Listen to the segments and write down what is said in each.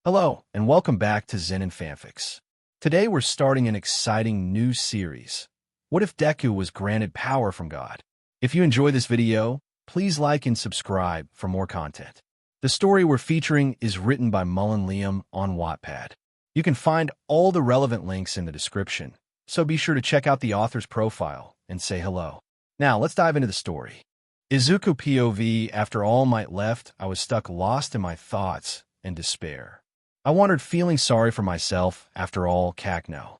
Hello, and welcome back to Zenin Fanfics. Today we're starting an exciting new series. What if Deku was granted power from God? If you enjoy this video, please like and subscribe for more content. The story we're featuring is written by MullinLiam on Wattpad. You can find all the relevant links in the description, so be sure to check out the author's profile and say hello. Now, let's dive into the story. Izuku POV. After All Might left, I was stuck lost in my thoughts and despair. I wandered feeling sorry for myself after all Kakno.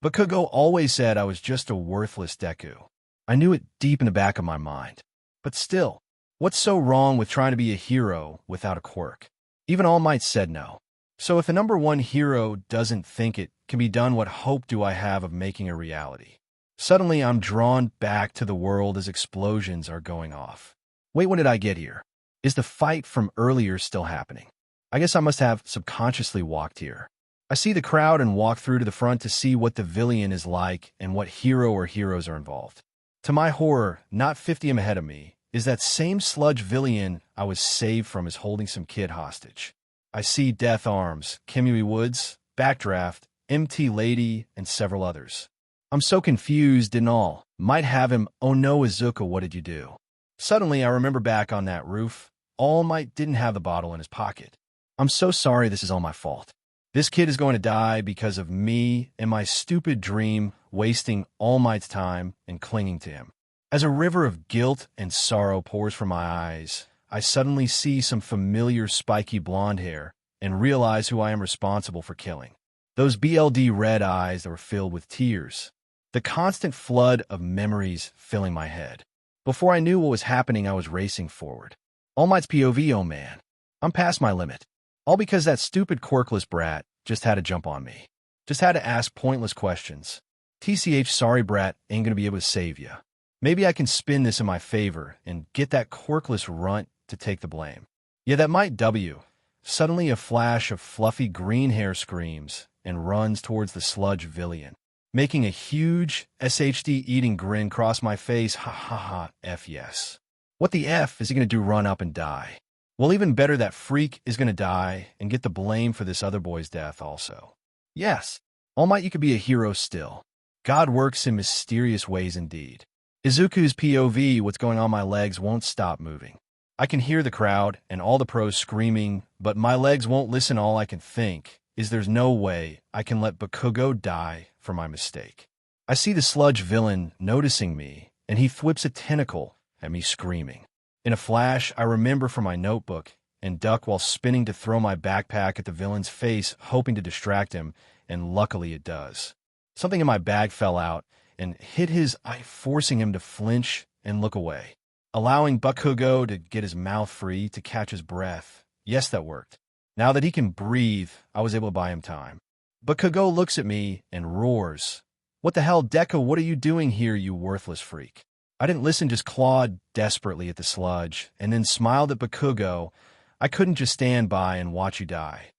Bakugo always said I was just a worthless Deku. I knew it deep in the back of my mind. But still, what's so wrong with trying to be a hero without a quirk? Even All Might said no. So if a number one hero doesn't think it can be done, what hope do I have of making a reality? Suddenly I'm drawn back to the world as explosions are going off. Wait, when did I get here? Is the fight from earlier still happening? I guess I must have subconsciously walked here. I see the crowd and walk through to the front to see what the villian is like and what hero or heroes are involved. To my horror, not 50 ahead of me, is that same sludge villian I was saved from is holding some kid hostage. I see Death Arms, Kimui Woods, Backdraft, MT Lady, and several others. I'm so confused and all. Might have him, oh no Izuku, what did you do? Suddenly I remember back on that roof. All Might didn't have the bottle in his pocket. I'm so sorry, this is all my fault. This kid is going to die because of me and my stupid dream, wasting All Might's time and clinging to him. As a river of guilt and sorrow pours from my eyes, I suddenly see some familiar spiky blonde hair and realize who I am responsible for killing. Those BLD red eyes that were filled with tears. The constant flood of memories filling my head. Before I knew what was happening, I was racing forward. All Might's POV, oh man. I'm past my limit. All because that stupid quirkless brat just had to jump on me. Just had to ask pointless questions. TCH, sorry brat, ain't gonna be able to save ya. Maybe I can spin this in my favor and get that quirkless runt to take the blame. Yeah, that might W. Suddenly a flash of fluffy green hair screams and runs towards the sludge villian, making a huge SHD eating grin cross my face. Ha ha ha, F yes. What the F is he gonna do, run up and die? Well, even better, that freak is going to die and get the blame for this other boy's death also. Yes, All Might, you could be a hero still. God works in mysterious ways indeed. Izuku's POV, what's going on, my legs won't stop moving. I can hear the crowd and all the pros screaming, but my legs won't listen. All I can think is there's no way I can let Bakugo die for my mistake. I see the sludge villain noticing me, and he thwips a tentacle at me screaming. In a flash, I remember from my notebook and duck while spinning to throw my backpack at the villain's face, hoping to distract him, and luckily it does. Something in my bag fell out and hit his eye, forcing him to flinch and look away, allowing Bakugo to get his mouth free to catch his breath. Yes, that worked. Now that he can breathe, I was able to buy him time. Bakugo looks at me and roars, "What the hell, Deku, what are you doing here, you worthless freak?" I didn't listen, just clawed desperately at the sludge, and then smiled at Bakugo. I couldn't just stand by and watch you die.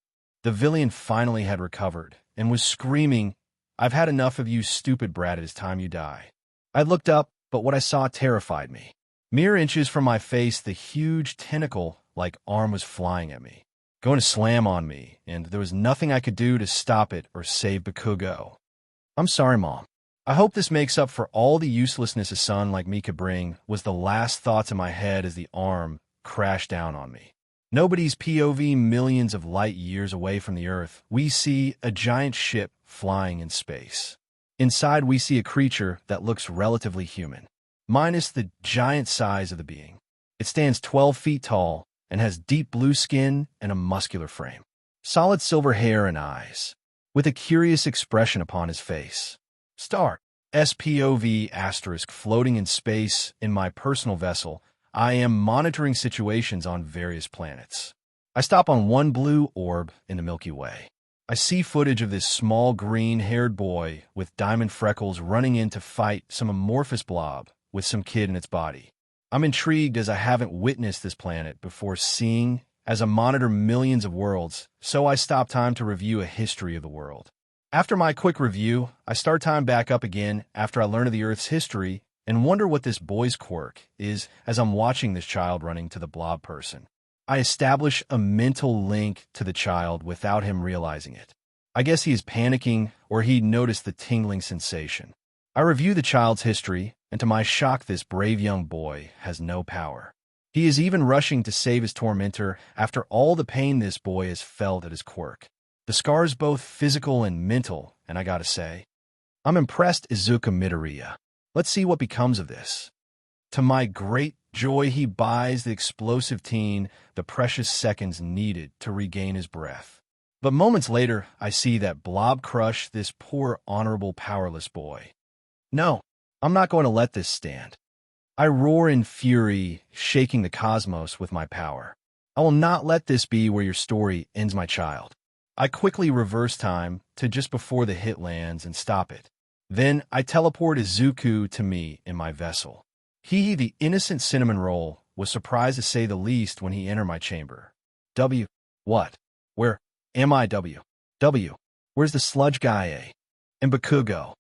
The villain finally had recovered, and was screaming, "I've had enough of you, stupid brat, it is time you die." I looked up, but what I saw terrified me. Mere inches from my face, the huge tentacle-like arm was flying at me, going to slam on me, and there was nothing I could do to stop it or save Bakugo. I'm sorry, Mom. I hope this makes up for all the uselessness a son like me could bring, was the last thoughts in my head as the arm crashed down on me. Nobody's POV, millions of light years away from the Earth, we see a giant ship flying in space. Inside, we see a creature that looks relatively human, minus the giant size of the being. It stands 12 feet tall and has deep blue skin and a muscular frame, solid silver hair and eyes, with a curious expression upon his face. Start. SPOV asterisk floating in space in my personal vessel. I am monitoring situations on various planets. I stop on one blue orb in the Milky Way. I see footage of this small green-haired boy with diamond freckles running in to fight some amorphous blob with some kid in its body. I'm intrigued as I haven't witnessed this planet before seeing as I monitor millions of worlds, so I stop time to review a history of the world. After my quick review, I start time back up again after I learn of the Earth's history and wonder what this boy's quirk is as I'm watching this child running to the blob person. I establish a mental link to the child without him realizing it. I guess he is panicking, or he noticed the tingling sensation. I review the child's history, and to my shock, this brave young boy has no power. He is even rushing to save his tormentor after all the pain this boy has felt at his quirk. The scars both physical and mental, and I gotta say, I'm impressed Izuku Midoriya. Let's see what becomes of this. To my great joy, he buys the explosive teen the precious seconds needed to regain his breath. But moments later, I see that blob crush this poor, honorable, powerless boy. No, I'm not going to let this stand. I roar in fury, shaking the cosmos with my power. I will not let this be where your story ends, my child. I quickly reverse time to just before the hit lands and stop it. Then I teleport Izuku to me in my vessel. He, the innocent cinnamon roll, was surprised to say the least when he entered my chamber. What? Where am I? Where's the sludge guy, And Bakugo?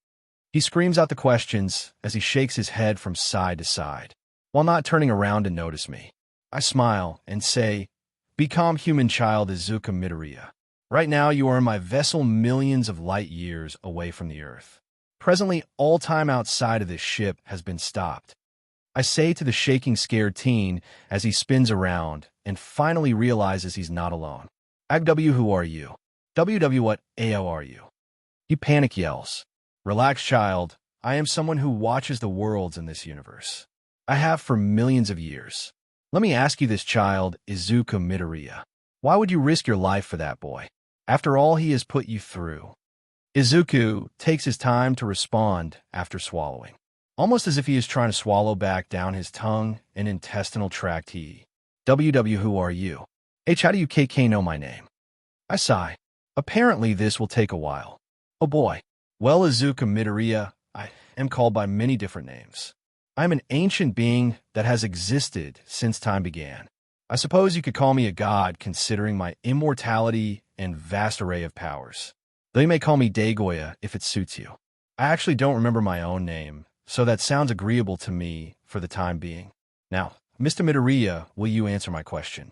He screams out the questions as he shakes his head from side to side, while not turning around to notice me. I smile and say, "Be calm, human child Izuku Midoriya. Right now you are in my vessel millions of light years away from the Earth. Presently, all time outside of this ship has been stopped." I say to the shaking, scared teen as he spins around and finally realizes he's not alone. "AW, who are you? WW, what AO are you?" He panic yells. "Relax, child. I am someone who watches the worlds in this universe. I have for millions of years. Let me ask you this, child Izuku Midoriya. Why would you risk your life for that boy? After all he has put you through?" Izuku takes his time to respond after swallowing, almost as if he is trying to swallow back down his tongue and intestinal tract. WW, who are you? How do you KK know my name? I sigh. Apparently this will take a while. Oh boy. Well, Izuku Midoriya, I am called by many different names. I am an ancient being that has existed since time began. I suppose you could call me a god, considering my immortality and vast array of powers. Though you may call me Dagoya if it suits you. I actually don't remember my own name, so that sounds agreeable to me for the time being. Now, Mr. Midoriya, will you answer my question?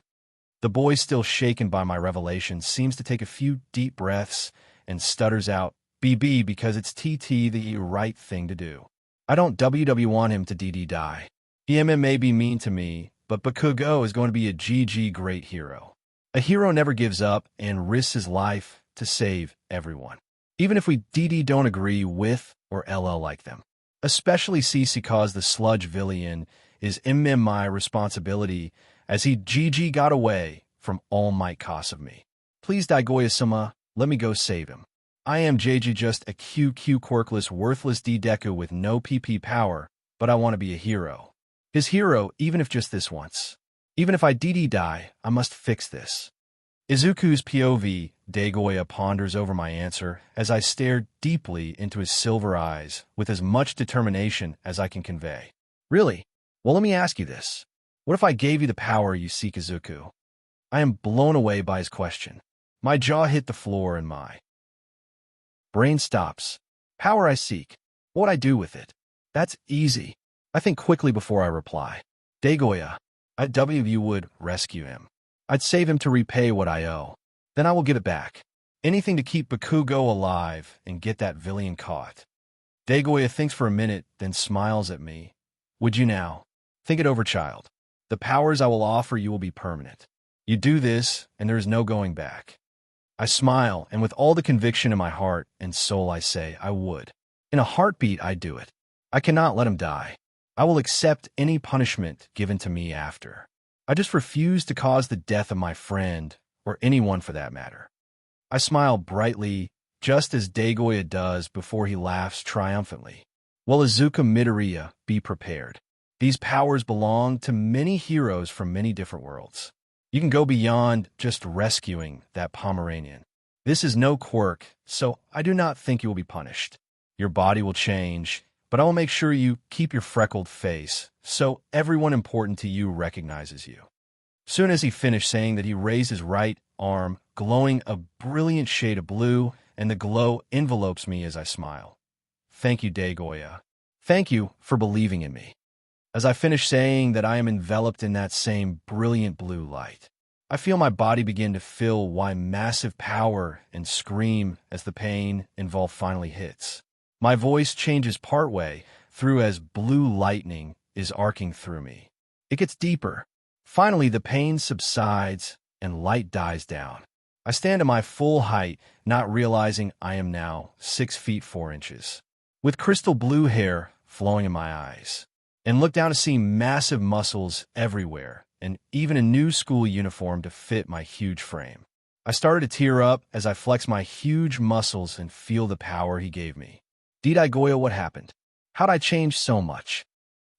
The boy, still shaken by my revelation, seems to take a few deep breaths and stutters out, "BB, because it's TT the right thing to do. I don't WW want him to DD die. PMM may be mean to me, but Bakugo is going to be a GG great hero. A hero never gives up and risks his life to save everyone. Even if we DD don't agree with or LL like them. Especially CC, cause the sludge villian is my responsibility as he GG got away from all might cost of me. Please, Daigoya-sama, let me go save him. I am JJ, just a QQ quirkless, worthless Deku with no PP power, but I want to be a hero. His hero, even if just this once. Even if I DD die, I must fix this." Izuku's POV, Dagoya ponders over my answer as I stare deeply into his silver eyes with as much determination as I can convey. "Really? Well, let me ask you this. What if I gave you the power you seek, Izuku?" I am blown away by his question. My jaw hit the floor and my brain stops. Power I seek. What would I do with it? That's easy. I think quickly before I reply. Dagoya, you would rescue him. I'd save him to repay what I owe. Then I will give it back. Anything to keep Bakugo alive and get that villian caught. Dagoya thinks for a minute, then smiles at me. "Would you now? Think it over, child. The powers I will offer you will be permanent. You do this, and there is no going back." I smile, and with all the conviction in my heart and soul I say, I would. In a heartbeat, I'd do it. I cannot let him die. I will accept any punishment given to me after. I just refuse to cause the death of my friend, or anyone for that matter. I smile brightly, just as Dagoya does before he laughs triumphantly. Well, Izuku Midoriya, be prepared. These powers belong to many heroes from many different worlds. You can go beyond just rescuing that Pomeranian. This is no quirk, so I do not think you will be punished. Your body will change, but I will make sure you keep your freckled face, so everyone important to you recognizes you. Soon as he finished saying that, he raised his right arm, glowing a brilliant shade of blue, and the glow envelopes me as I smile. Thank you, Dagoya. Thank you for believing in me. As I finish saying that, I am enveloped in that same brilliant blue light. I feel my body begin to fill with massive power and scream as the pain involved finally hits. My voice changes partway through as blue lightning is arcing through me. It gets deeper. Finally, the pain subsides and light dies down. I stand at my full height, not realizing I am now 6 feet 4 inches, with crystal blue hair flowing in my eyes, and look down to see massive muscles everywhere, and even a new school uniform to fit my huge frame. I started to tear up as I flex my huge muscles and feel the power he gave me. Deity Goya, what happened? How'd I change so much?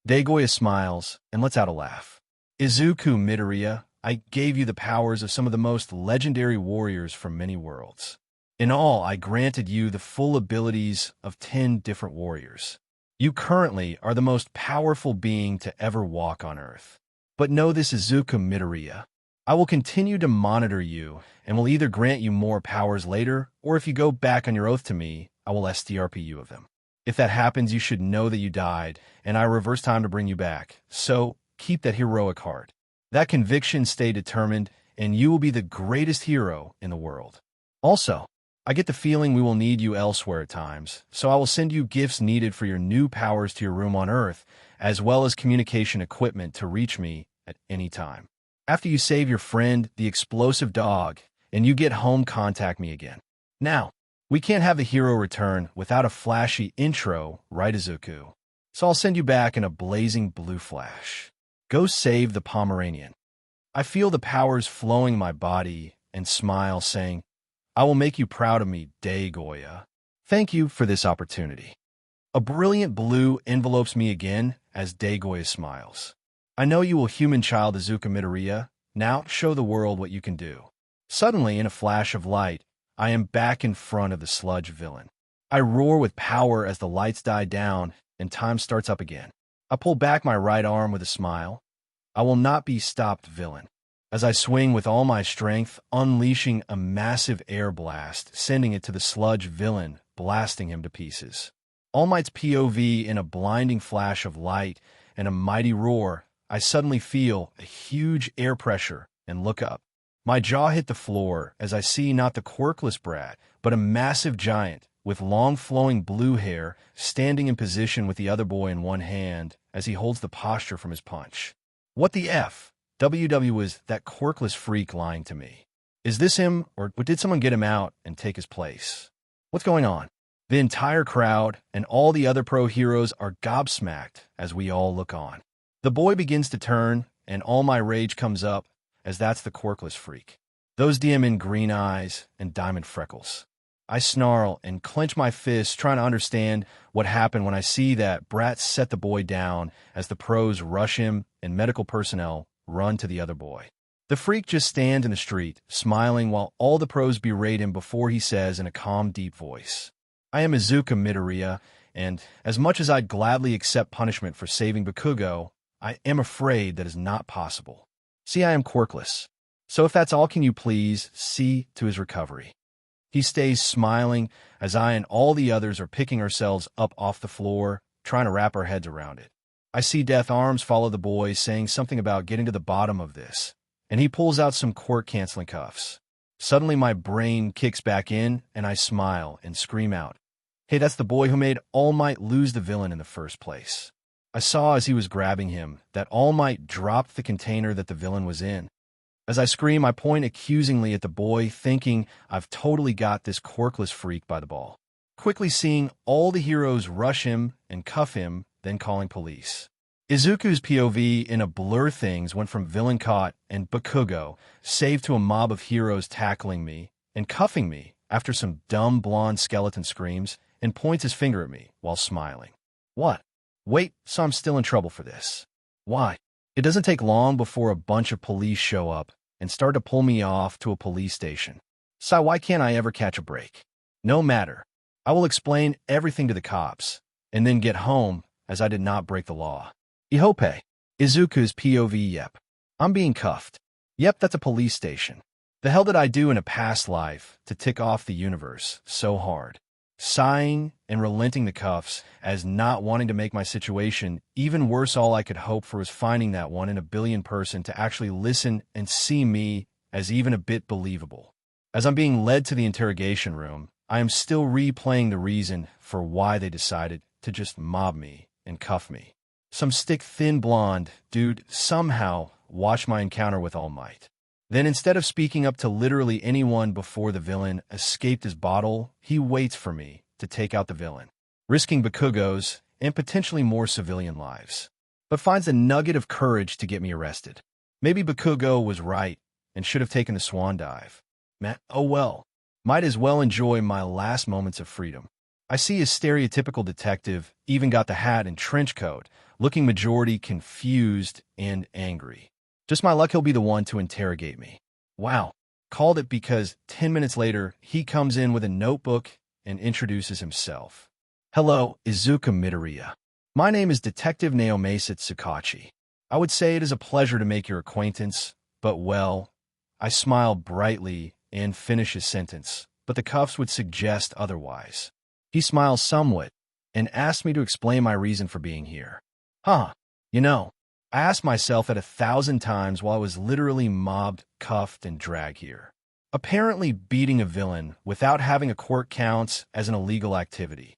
Goya smiles and lets out a laugh. Izuku Midoriya, I gave you the powers of some of the most legendary warriors from many worlds. In all, I granted you the full abilities of 10 different warriors. You currently are the most powerful being to ever walk on Earth. But know this, Izuku Midoriya. I will continue to monitor you and will either grant you more powers later, or if you go back on your oath to me, I will STRP you of them. If that happens, you should know that you died, and I reverse time to bring you back. So, keep that heroic heart. That conviction, stay determined, and you will be the greatest hero in the world. Also, I get the feeling we will need you elsewhere at times, so I will send you gifts needed for your new powers to your room on Earth, as well as communication equipment to reach me at any time. After you save your friend, the explosive dog, and you get home, contact me again. Now, we can't have the hero return without a flashy intro, right, Izuku? So I'll send you back in a blazing blue flash. Go save the Pomeranian. I feel the powers flowing in my body and smile, saying, I will make you proud of me, Goya. Thank you for this opportunity. A brilliant blue envelopes me again as Goya smiles. I know you will, human child Izuku Midoriya. Now show the world what you can do. Suddenly, in a flash of light, I am back in front of the sludge villain. I roar with power as the lights die down and time starts up again. I pull back my right arm with a smile. I will not be stopped, villain. As I swing with all my strength, unleashing a massive air blast, sending it to the sludge villain, blasting him to pieces. All Might's POV in a blinding flash of light and a mighty roar, I suddenly feel a huge air pressure and look up. My jaw hit the floor as I see not the quirkless brat, but a massive giant with long flowing blue hair standing in position with the other boy in one hand as he holds the posture from his punch. What the F? WW is that quirkless freak lying to me? Is this him, or did someone get him out and take his place? What's going on? The entire crowd and all the other pro heroes are gobsmacked as we all look on. The boy begins to turn, and all my rage comes up, as that's the quirkless freak. Those DMN green eyes and diamond freckles. I snarl and clench my fists, trying to understand what happened when I see that brat set the boy down as the pros rush him and medical personnel run to the other boy. The freak just stands in the street, smiling while all the pros berate him before he says in a calm, deep voice, I am Izuku Midoriya, and as much as I'd gladly accept punishment for saving Bakugo, I am afraid that is not possible. See, I am quirkless. So if that's all, can you please see to his recovery? He stays smiling as I and all the others are picking ourselves up off the floor, trying to wrap our heads around it. I see Death Arms follow the boy, saying something about getting to the bottom of this, and he pulls out some quirk-canceling cuffs. Suddenly my brain kicks back in, and I smile and scream out, hey, that's the boy who made All Might lose the villain in the first place. I saw as he was grabbing him that All Might dropped the container that the villain was in. As I scream, I point accusingly at the boy, thinking I've totally got this quirkless freak by the ball. Quickly seeing all the heroes rush him and cuff him, then calling police. Izuku's POV in a blur things went from villain caught and Bakugo saved to a mob of heroes tackling me and cuffing me after some dumb blonde skeleton screams and points his finger at me while smiling. What? Wait, so I'm still in trouble for this. Why? It doesn't take long before a bunch of police show up and start to pull me off to a police station. So why can't I ever catch a break? No matter. I will explain everything to the cops and then get home as I did not break the law. Ihope. Izuku's POV, yep. I'm being cuffed. Yep, that's a police station. The hell did I do in a past life to tick off the universe so hard? Sighing and relenting the cuffs as not wanting to make my situation even worse, all I could hope for was finding that 1 in a billion person to actually listen and see me as even a bit believable. As I'm being led to the interrogation room, I am still replaying the reason for why they decided to just mob me and cuff me. Some stick-thin blonde dude somehow watched my encounter with All Might. Then instead of speaking up to literally anyone before the villain escaped his bottle, he waits for me to take out the villain, risking Bakugo's and potentially more civilian lives, but finds a nugget of courage to get me arrested. Maybe Bakugo was right and should have taken the swan dive. Man, oh well. Might as well enjoy my last moments of freedom. I see his stereotypical detective even got the hat and trench coat, looking majority confused and angry. Just my luck he'll be the one to interrogate me. Wow, called it because 10 minutes later, he comes in with a notebook and introduces himself. Hello, Izuku Midoriya. My name is Detective Naomasit Sakachi. I would say it is a pleasure to make your acquaintance, but well, I smile brightly and finish his sentence, but the cuffs would suggest otherwise. He smiles somewhat and asks me to explain my reason for being here. You know, I asked myself that 1,000 times while I was literally mobbed, cuffed, and dragged here. Apparently beating a villain without having a quirk counts as an illegal activity.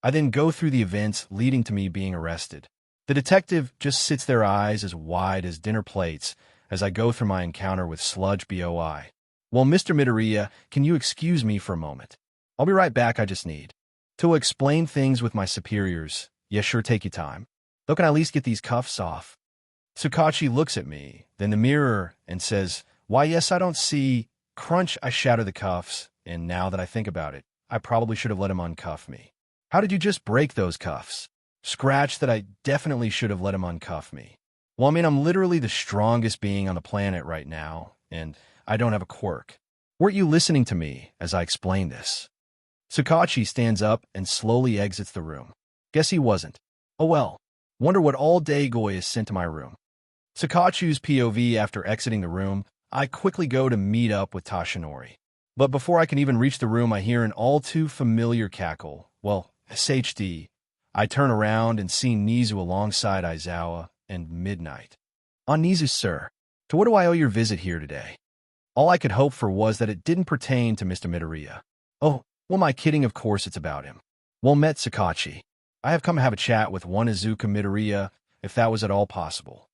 I then go through the events leading to me being arrested. The detective just sits there, eyes as wide as dinner plates, as I go through my encounter with Sludge Boi. Well, Mr. Midoriya, can you excuse me for a moment? I'll be right back, I just need to explain things with my superiors. Yeah, sure, take your time. Though can I at least get these cuffs off? Sakachi looks at me, then the mirror, and says, why yes, I don't see. Crunch, I shatter the cuffs, and now that I think about it, I probably should have let him uncuff me. How did you just break those cuffs? Scratch that I definitely should have let him uncuff me. Well, I mean, I'm literally the strongest being on the planet right now, and I don't have a quirk. Weren't you listening to me as I explained this? Sakachi stands up and slowly exits the room. Guess he wasn't. Oh well. Wonder what all day Goy is sent to my room. Sakachi's POV after exiting the room, I quickly go to meet up with Tashinori. But before I can even reach the room, I hear an all too familiar cackle. Well, SHD. I turn around and see Nizu alongside Aizawa and Midnight. Nizu, sir, to what do I owe your visit here today? All I could hope for was that it didn't pertain to Mr. Midoriya. Oh, well, my kidding, of course it's about him. Well met, Sakachi. I have come to have a chat with one Izuku Midoriya, if that was at all possible.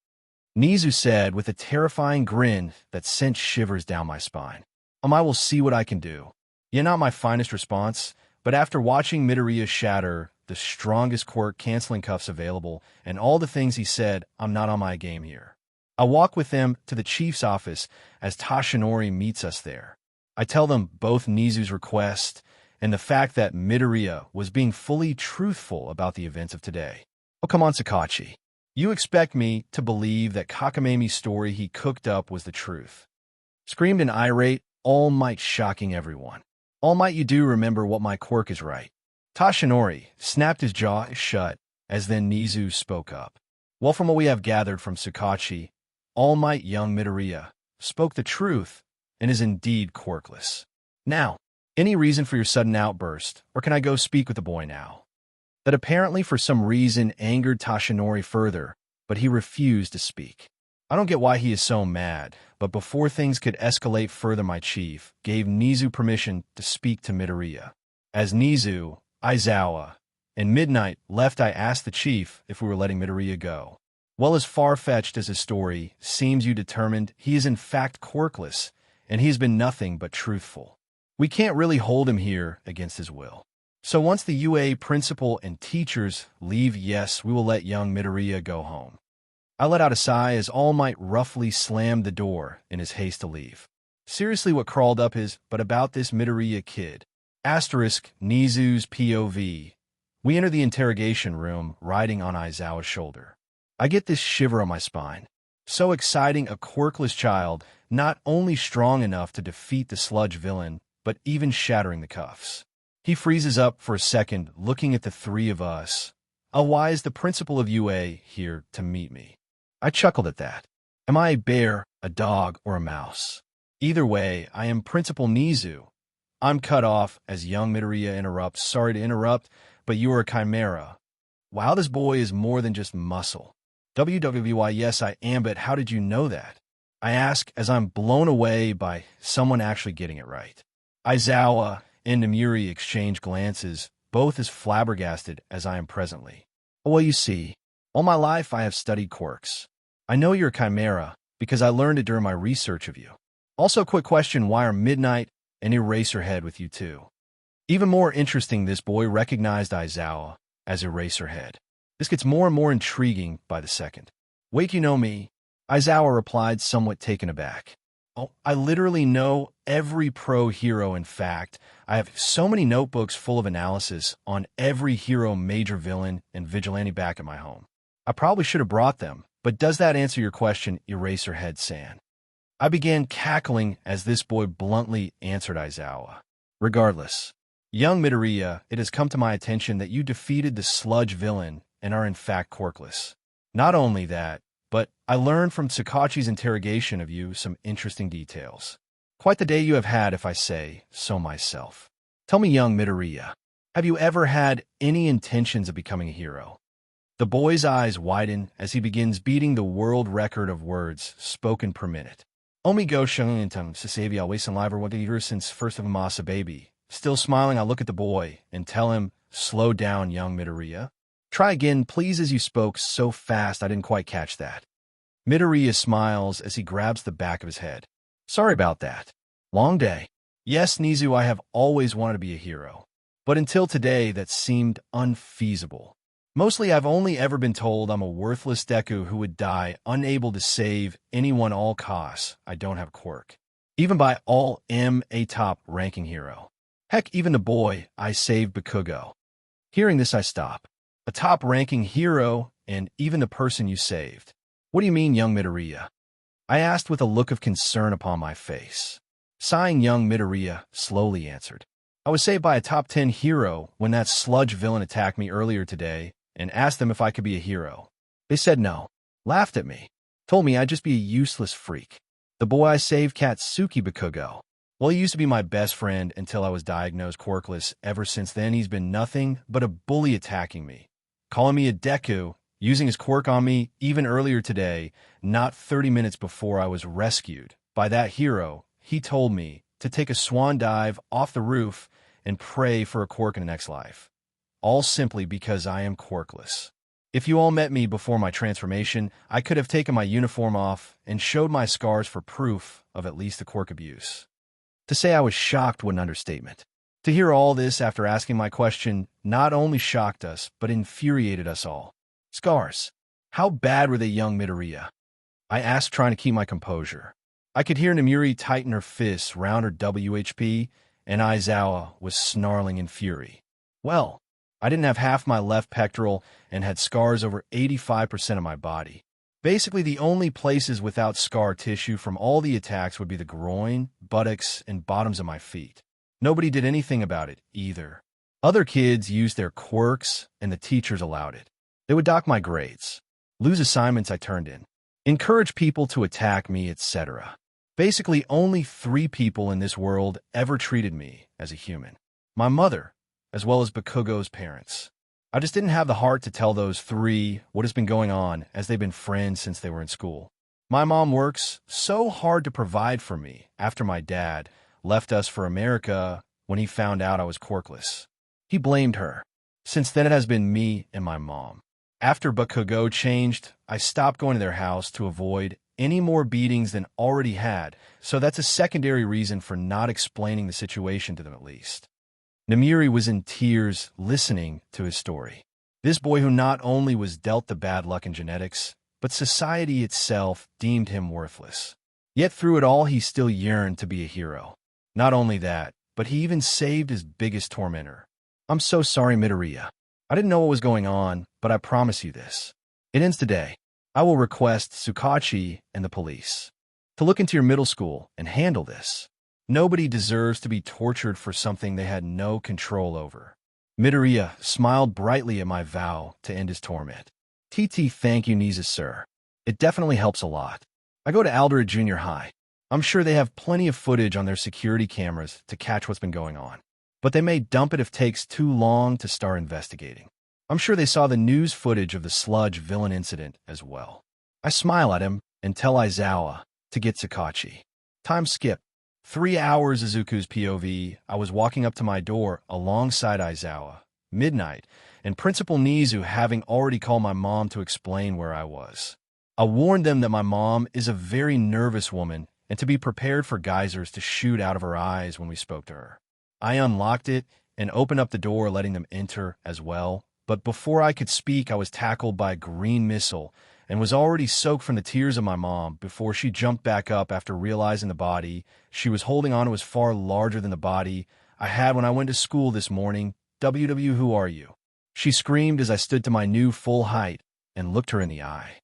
Nizu said with a terrifying grin that sent shivers down my spine. I will see what I can do. Yeah, not my finest response, but after watching Midoriya shatter the strongest quirk canceling cuffs available and all the things he said, I'm not on my game here. I walk with them to the chief's office as Tashinori meets us there. I tell them both Nizu's request and the fact that Midoriya was being fully truthful about the events of today. Oh, come on, Sakachi. You expect me to believe that Kakamami's story he cooked up was the truth? Screamed an irate All Might, shocking everyone. All Might, you do remember what my quirk is, right? Tashinori snapped his jaw shut as then Nizu spoke up. Well, from what we have gathered from Sakachi, All Might young Midoriya spoke the truth and is indeed quirkless. Now, any reason for your sudden outburst, or can I go speak with the boy now? That apparently for some reason angered Tashinori further, but he refused to speak. I don't get why he is so mad, but before things could escalate further, my chief gave Nizu permission to speak to Midoriya. As Nizu, Aizawa, and Midnight left, I asked the chief if we were letting Midoriya go. Well, as far-fetched as his story seems, you determined he is in fact quirkless, and he has been nothing but truthful. We can't really hold him here against his will. So once the UA principal and teachers leave, yes, we will let young Midoriya go home. I let out a sigh as All Might roughly slammed the door in his haste to leave. Seriously, what crawled up his but about this Midoriya kid? Asterisk Nizu's POV. We enter the interrogation room riding on Aizawa's shoulder. I get this shiver on my spine. So exciting, a quirkless child, not only strong enough to defeat the sludge villain, but even shattering the cuffs. He freezes up for a second, looking at the three of us. Why is the principal of UA here to meet me? I chuckled at that. Am I a bear, a dog, or a mouse? Either way, I am Principal Nizu. I'm cut off as young Midoriya interrupts. Sorry to interrupt, but you are a chimera. Wow, this boy is more than just muscle. WWY, yes, I am, but how did you know that? I ask as I'm blown away by someone actually getting it right. Aizawa and Namiri exchange glances, both as flabbergasted as I am presently. Well, you see, all my life I have studied quirks. I know you're a chimera because I learned it during my research of you. Also, quick question, why are Midnight and Eraserhead with you too? Even more interesting, this boy recognized Aizawa as Eraserhead. This gets more and more intriguing by the second. Wait, you know me? Aizawa replied, somewhat taken aback. Oh, I literally know every pro hero. In fact, I have so many notebooks full of analysis on every hero, major villain, and vigilante back at my home. I probably should have brought them, but does that answer your question, Eraserhead-san? I began cackling as this boy bluntly answered Aizawa. Regardless, young Midoriya, it has come to my attention that you defeated the sludge villain and are in fact quirkless. Not only that, but I learned from Tsukachi's interrogation of you some interesting details. Quite the day you have had, if I say so myself. Tell me, young Midoriya, have you ever had any intentions of becoming a hero? The boy's eyes widen as he begins beating the world record of words spoken per minute. Omigo shungintum sasavia wasan liver what years since first of Masa baby. Still smiling, I look at the boy and tell him, slow down, young Midoriya. Try again, please, as you spoke so fast I didn't quite catch that. Midoriya smiles as he grabs the back of his head. Sorry about that. Long day. Yes, Nizu, I have always wanted to be a hero. But until today, that seemed unfeasible. Mostly, I've only ever been told I'm a worthless Deku who would die unable to save anyone all costs. I don't have quirk. Even by all a top-ranking hero. Heck, even the boy I saved, Bakugo. Hearing this, I stop. A top-ranking hero, and even the person you saved. What do you mean, young Midoriya? I asked with a look of concern upon my face. Sighing, young Midoriya slowly answered. I was saved by a top 10 hero when that sludge villain attacked me earlier today and asked them if I could be a hero. They said no, laughed at me, told me I'd just be a useless freak. The boy I saved, Katsuki Bakugo. Well, he used to be my best friend until I was diagnosed quirkless. Ever since then, he's been nothing but a bully attacking me. Calling me a Deku, using his quirk on me even earlier today, not 30 minutes before I was rescued by that hero. He told me to take a swan dive off the roof and pray for a quirk in the next life. All simply because I am quirkless. If you all met me before my transformation, I could have taken my uniform off and showed my scars for proof of at least the quirk abuse. To say I was shocked was an understatement. To hear all this after asking my question not only shocked us, but infuriated us all. Scars. How bad were they, young Midoriya? I asked, trying to keep my composure. I could hear Namiri tighten her fists round her WHP, and Aizawa was snarling in fury. Well, I didn't have half my left pectoral and had scars over 85% of my body. Basically, the only places without scar tissue from all the attacks would be the groin, buttocks, and bottoms of my feet. Nobody did anything about it, either. Other kids used their quirks, and the teachers allowed it. They would dock my grades, lose assignments I turned in, encourage people to attack me, etc. Basically, only 3 people in this world ever treated me as a human. My mother, as well as Bakugo's parents. I just didn't have the heart to tell those 3 what has been going on, as they've been friends since they were in school. My mom works so hard to provide for me after my dad left us for America when he found out I was quirkless. He blamed her. Since then, it has been me and my mom. After Bakugo changed, I stopped going to their house to avoid any more beatings than already had, so that's a secondary reason for not explaining the situation to them at least. Namiri was in tears listening to his story. This boy who not only was dealt the bad luck in genetics, but society itself deemed him worthless. Yet through it all, he still yearned to be a hero. Not only that, but he even saved his biggest tormentor. I'm so sorry, Midoriya. I didn't know what was going on, but I promise you this. It ends today. I will request Tsukachi and the police to look into your middle school and handle this. Nobody deserves to be tortured for something they had no control over. Midoriya smiled brightly at my vow to end his torment. Thank you, Nizu, sir. It definitely helps a lot. I go to Aldera Junior High. I'm sure they have plenty of footage on their security cameras to catch what's been going on. But they may dump it if it takes too long to start investigating. I'm sure they saw the news footage of the sludge villain incident as well. I smile at him and tell Aizawa to get Sakachi. Time skip. 3 hours Izuku's POV. I was walking up to my door alongside Aizawa, midnight, and Principal Nizu having already called my mom to explain where I was. I warned them that my mom is a very nervous woman and to be prepared for geysers to shoot out of her eyes when we spoke to her. I unlocked it and opened up the door, letting them enter as well. But before I could speak, I was tackled by a green missile and was already soaked from the tears of my mom before she jumped back up after realizing the body she was holding on to was far larger than the body I had when I went to school this morning. WW, who are you? She screamed as I stood to my new full height and looked her in the eye.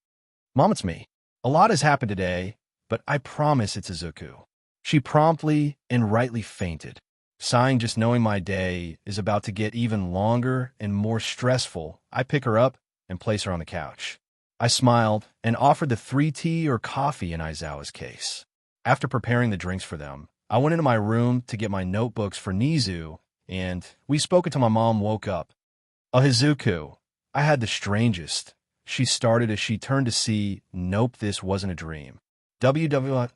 Mom, it's me. A lot has happened today, but I promise it's Izuku. She promptly and rightly fainted, sighing just knowing my day is about to get even longer and more stressful. I pick her up and place her on the couch. I smiled and offered the 3 tea or coffee in Aizawa's case. After preparing the drinks for them, I went into my room to get my notebooks for Nizu, and we spoke until my mom woke up. Izuku, I had the strangest. She started as she turned to see, nope, this wasn't a dream. WW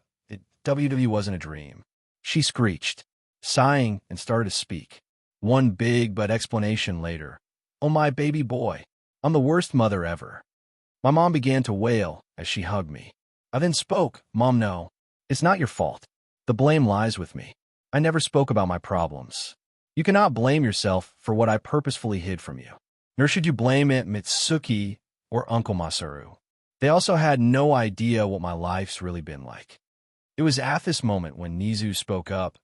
wasn't a dream. She screeched, sighing, and started to speak. One big but explanation later. Oh, my baby boy. I'm the worst mother ever. My mom began to wail as she hugged me. I then spoke. Mom, no. It's not your fault. The blame lies with me. I never spoke about my problems. You cannot blame yourself for what I purposefully hid from you. Nor should you blame Aunt Mitsuki or Uncle Masaru. They also had no idea what my life's really been like. It was at this moment when Nizu spoke up.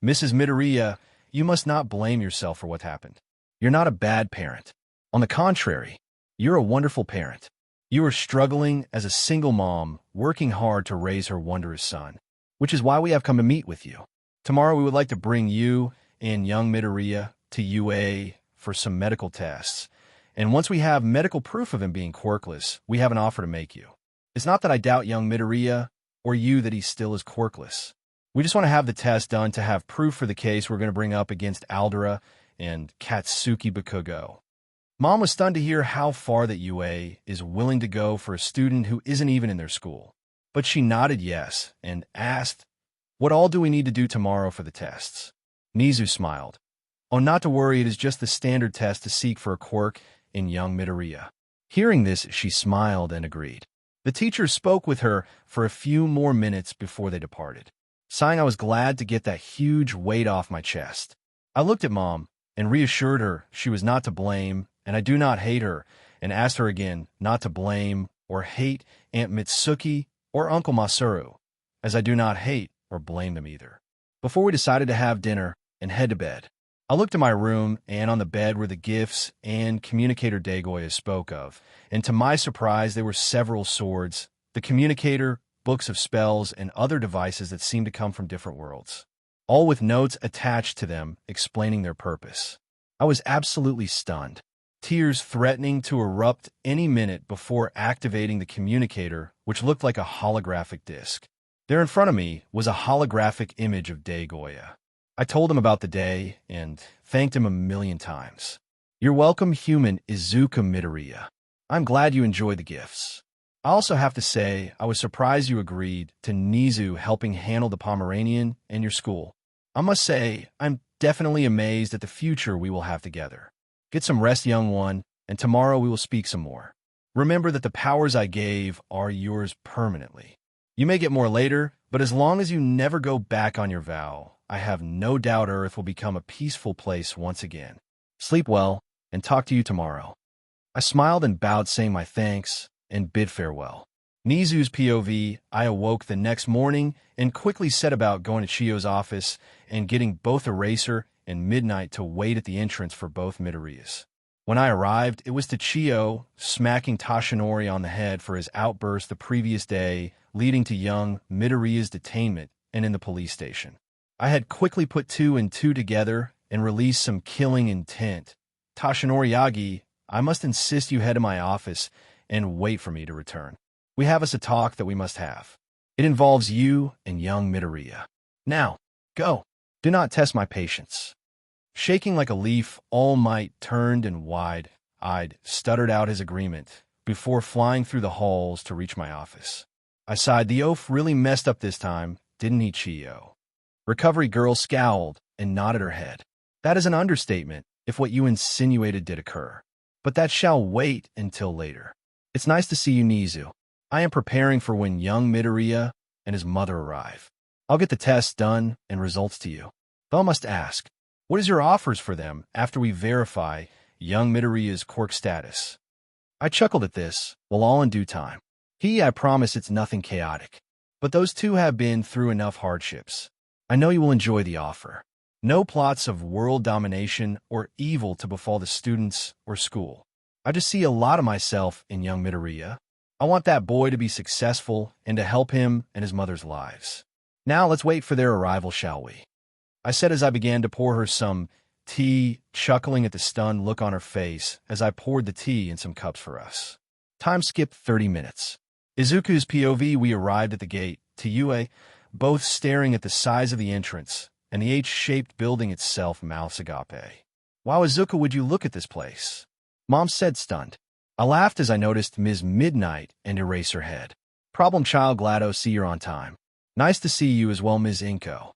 Mrs. Midoriya, you must not blame yourself for what happened. You're not a bad parent. On the contrary, you're a wonderful parent. You are struggling as a single mom, working hard to raise her wondrous son, which is why we have come to meet with you. Tomorrow we would like to bring you and young Midoriya to UA for some medical tests. And once we have medical proof of him being quirkless, we have an offer to make you. It's not that I doubt young Midoriya or you that he still is quirkless. We just want to have the test done to have proof for the case we're going to bring up against Aldera and Katsuki Bakugo. Mom was stunned to hear how far that UA is willing to go for a student who isn't even in their school. But she nodded yes and asked, what all do we need to do tomorrow for the tests? Nizu smiled. Oh, not to worry, it is just the standard test to seek for a quirk in young Midoriya. Hearing this, she smiled and agreed. The teacher spoke with her for a few more minutes before they departed. Sighing, I was glad to get that huge weight off my chest. I looked at Mom and reassured her she was not to blame, and I do not hate her, and asked her again not to blame or hate Aunt Mitsuki or Uncle Masaru, as I do not hate or blame them either. Before we decided to have dinner and head to bed, I looked at my room, and on the bed were the gifts and communicator Dagoya spoke of, and to my surprise there were several swords, the communicator, books of spells, and other devices that seemed to come from different worlds, all with notes attached to them explaining their purpose. I was absolutely stunned, tears threatening to erupt any minute before activating the communicator, which looked like a holographic disc. There in front of me was a holographic image of Dagoya. I told him about the day and thanked him a million times. You're welcome, human Izuku Midoriya. I'm glad you enjoyed the gifts. I also have to say, I was surprised you agreed to Nizu helping handle the Pomeranian and your school. I must say, I'm definitely amazed at the future we will have together. Get some rest, young one, and tomorrow we will speak some more. Remember that the powers I gave are yours permanently. You may get more later, but as long as you never go back on your vow, I have no doubt Earth will become a peaceful place once again. Sleep well, and talk to you tomorrow. I smiled and bowed, saying my thanks, and bid farewell. Nizu's POV, I awoke the next morning and quickly set about going to Chiyo's office and getting both Eraser and Midnight to wait at the entrance for both Midoriyas. When I arrived, it was to Chiyo, smacking Toshinori on the head for his outburst the previous day, leading to young Midoriya's detainment and in the police station. I had quickly put 2 and 2 together and released some killing intent. Toshinori Yagi, I must insist you head to my office and wait for me to return. We have us a talk that we must have. It involves you and young Midoriya. Now, go. Do not test my patience. Shaking like a leaf, All Might turned and wide-eyed stuttered out his agreement before flying through the halls to reach my office. I sighed. The oaf really messed up this time, didn't he, Chio? Recovery girl scowled and nodded her head. That is an understatement if what you insinuated did occur. But that shall wait until later. It's nice to see you, Nizu. I am preparing for when young Midoriya and his mother arrive. I'll get the tests done and results to you. Though I must ask, what is your offers for them after we verify young Midoriya's quirk status? I chuckled at this, well, all in due time. I promise it's nothing chaotic. But those two have been through enough hardships. I know you will enjoy the offer. No plots of world domination or evil to befall the students or school. I just see a lot of myself in young Midoriya. I want that boy to be successful and to help him and his mother's lives. Now let's wait for their arrival, shall we? I said as I began to pour her some tea, chuckling at the stunned look on her face as I poured the tea in some cups for us. Time skipped 30 minutes. Izuku's POV, we arrived at the gate, to Yue, both staring at the size of the entrance and the H-shaped building itself, mouths agape. Wow, Izuku, would you look at this place? Mom said, stunned. I laughed as I noticed Ms. Midnight and Eraserhead. Problem child, glad to see you're on time. Nice to see you as well, Ms. Inko,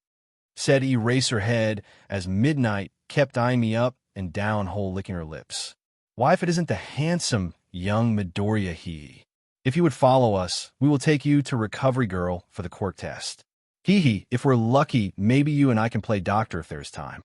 said Eraserhead as Midnight kept eyeing me up and down, whole licking her lips. Why, if it isn't the handsome young Midoriya he? If you would follow us, we will take you to Recovery Girl for the quirk test. If we're lucky, maybe you and I can play doctor if there's time,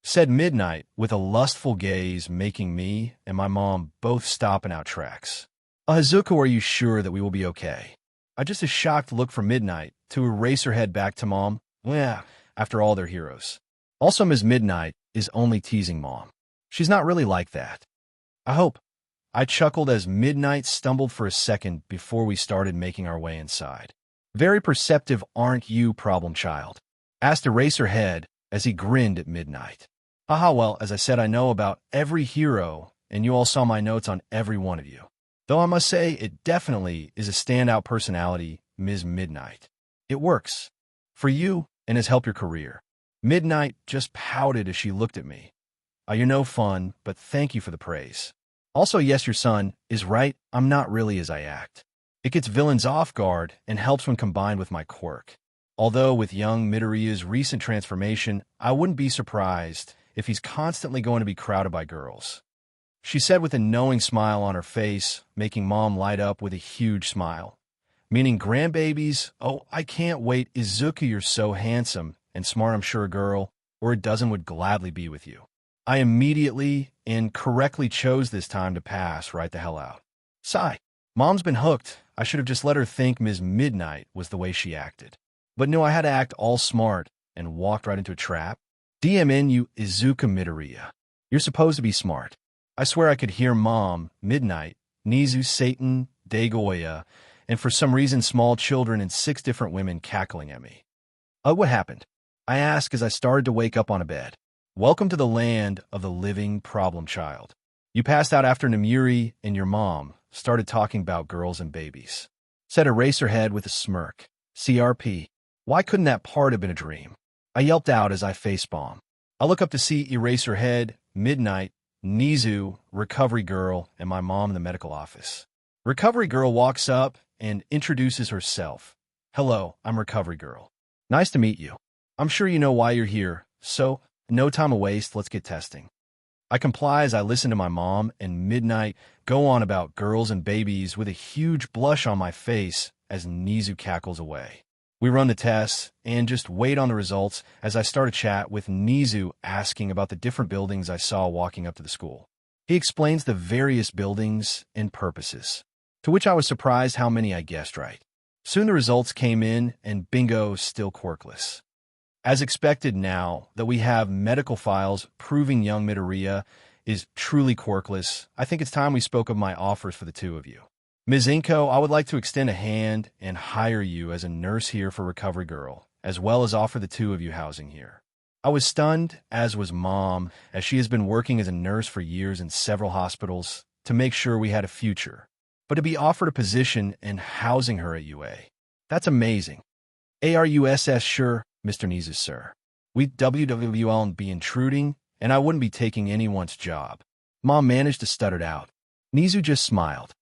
said Midnight with a lustful gaze, making me and my mom both stop in our tracks. Izuku, are you sure that we will be okay? I just a shocked look from Midnight to Eraserhead back to Mom. Yeah, after all, they're heroes. Also, Ms. Midnight is only teasing Mom. She's not really like that. I hope. I chuckled as Midnight stumbled for a second before we started making our way inside. Very perceptive, aren't you, problem child? Asked Eraserhead as he grinned at Midnight. Haha, well, as I said, I know about every hero, and you all saw my notes on every one of you. Though I must say, it definitely is a standout personality, Ms. Midnight. It works. For you, and has helped your career. Midnight just pouted as she looked at me. You're no fun, but thank you for the praise. Also, yes, your son is right, I'm not really as I act. It gets villains off guard and helps when combined with my quirk. Although with young Midoriya's recent transformation, I wouldn't be surprised if he's constantly going to be crowded by girls. She said with a knowing smile on her face, making Mom light up with a huge smile. Meaning grandbabies, oh, I can't wait. Izuku, you're so handsome and smart, I'm sure a girl, or a dozen would gladly be with you. I immediately and correctly chose this time to pass right the hell out. Sigh. Mom's been hooked. I should have just let her think Ms. Midnight was the way she acted. But no, I had to act all smart and walked right into a trap. DMN you, Izuku Midoriya. You're supposed to be smart. I swear I could hear Mom, Midnight, Nizu, Satan, Dagoya, and for some reason small children and 6 different women cackling at me. What happened? I asked as I started to wake up on a bed. Welcome to the land of the living, problem child. You passed out after Namuri and your mom started talking about girls and babies, said Eraserhead with a smirk. CRP. Why couldn't that part have been a dream? I yelped out as I facepalmed. I look up to see Eraserhead, Midnight, Nizu, Recovery Girl, and my mom in the medical office. Recovery Girl walks up and introduces herself. Hello, I'm Recovery Girl. Nice to meet you. I'm sure you know why you're here, so no time to waste, let's get testing. I comply as I listen to my mom and Midnight go on about girls and babies with a huge blush on my face as Nizu cackles away. We run the tests and just wait on the results as I start a chat with Nizu asking about the different buildings I saw walking up to the school. He explains the various buildings and purposes, to which I was surprised how many I guessed right. Soon the results came in and bingo, still quirkless. As expected, now that we have medical files proving young Midoriya is truly quirkless, I think it's time we spoke of my offers for the two of you. Ms. Inko, I would like to extend a hand and hire you as a nurse here for Recovery Girl, as well as offer the two of you housing here. I was stunned, as was Mom, as she has been working as a nurse for years in several hospitals to make sure we had a future. But to be offered a position and housing her at UA, that's amazing. ARUSS, sure, Mr. Nizu, sir. We WWL be intruding, and I wouldn't be taking anyone's job. Mom managed to stutter it out. Nizu just smiled.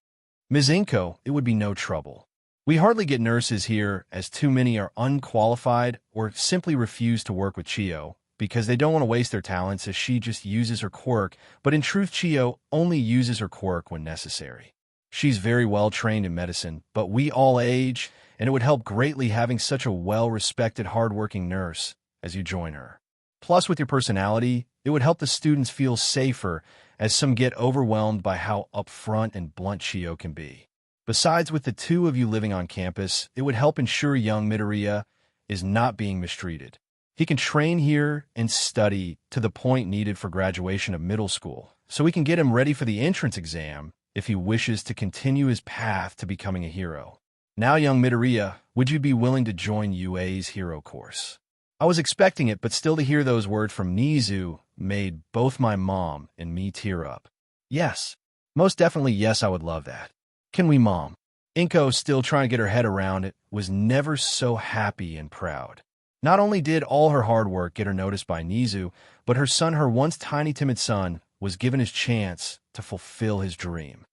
Ms. Inko, it would be no trouble. We hardly get nurses here, as too many are unqualified or simply refuse to work with Chio because they don't want to waste their talents, as she just uses her quirk, but in truth Chio only uses her quirk when necessary. She's very well trained in medicine, but we all age, and it would help greatly having such a well-respected, hardworking nurse as you join her. Plus, with your personality, it would help the students feel safer, as some get overwhelmed by how upfront and blunt Chio can be. Besides, with the two of you living on campus, it would help ensure young Midoriya is not being mistreated. He can train here and study to the point needed for graduation of middle school, so we can get him ready for the entrance exam if he wishes to continue his path to becoming a hero. Now, young Midoriya, would you be willing to join UA's hero course? I was expecting it, but still to hear those words from Nizu made both my mom and me tear up. Yes, most definitely yes, I would love that. Can we, Mom? Inko, still trying to get her head around it, was never so happy and proud. Not only did all her hard work get her noticed by Nizu, but her son, her once tiny timid son, was given his chance to fulfill his dream.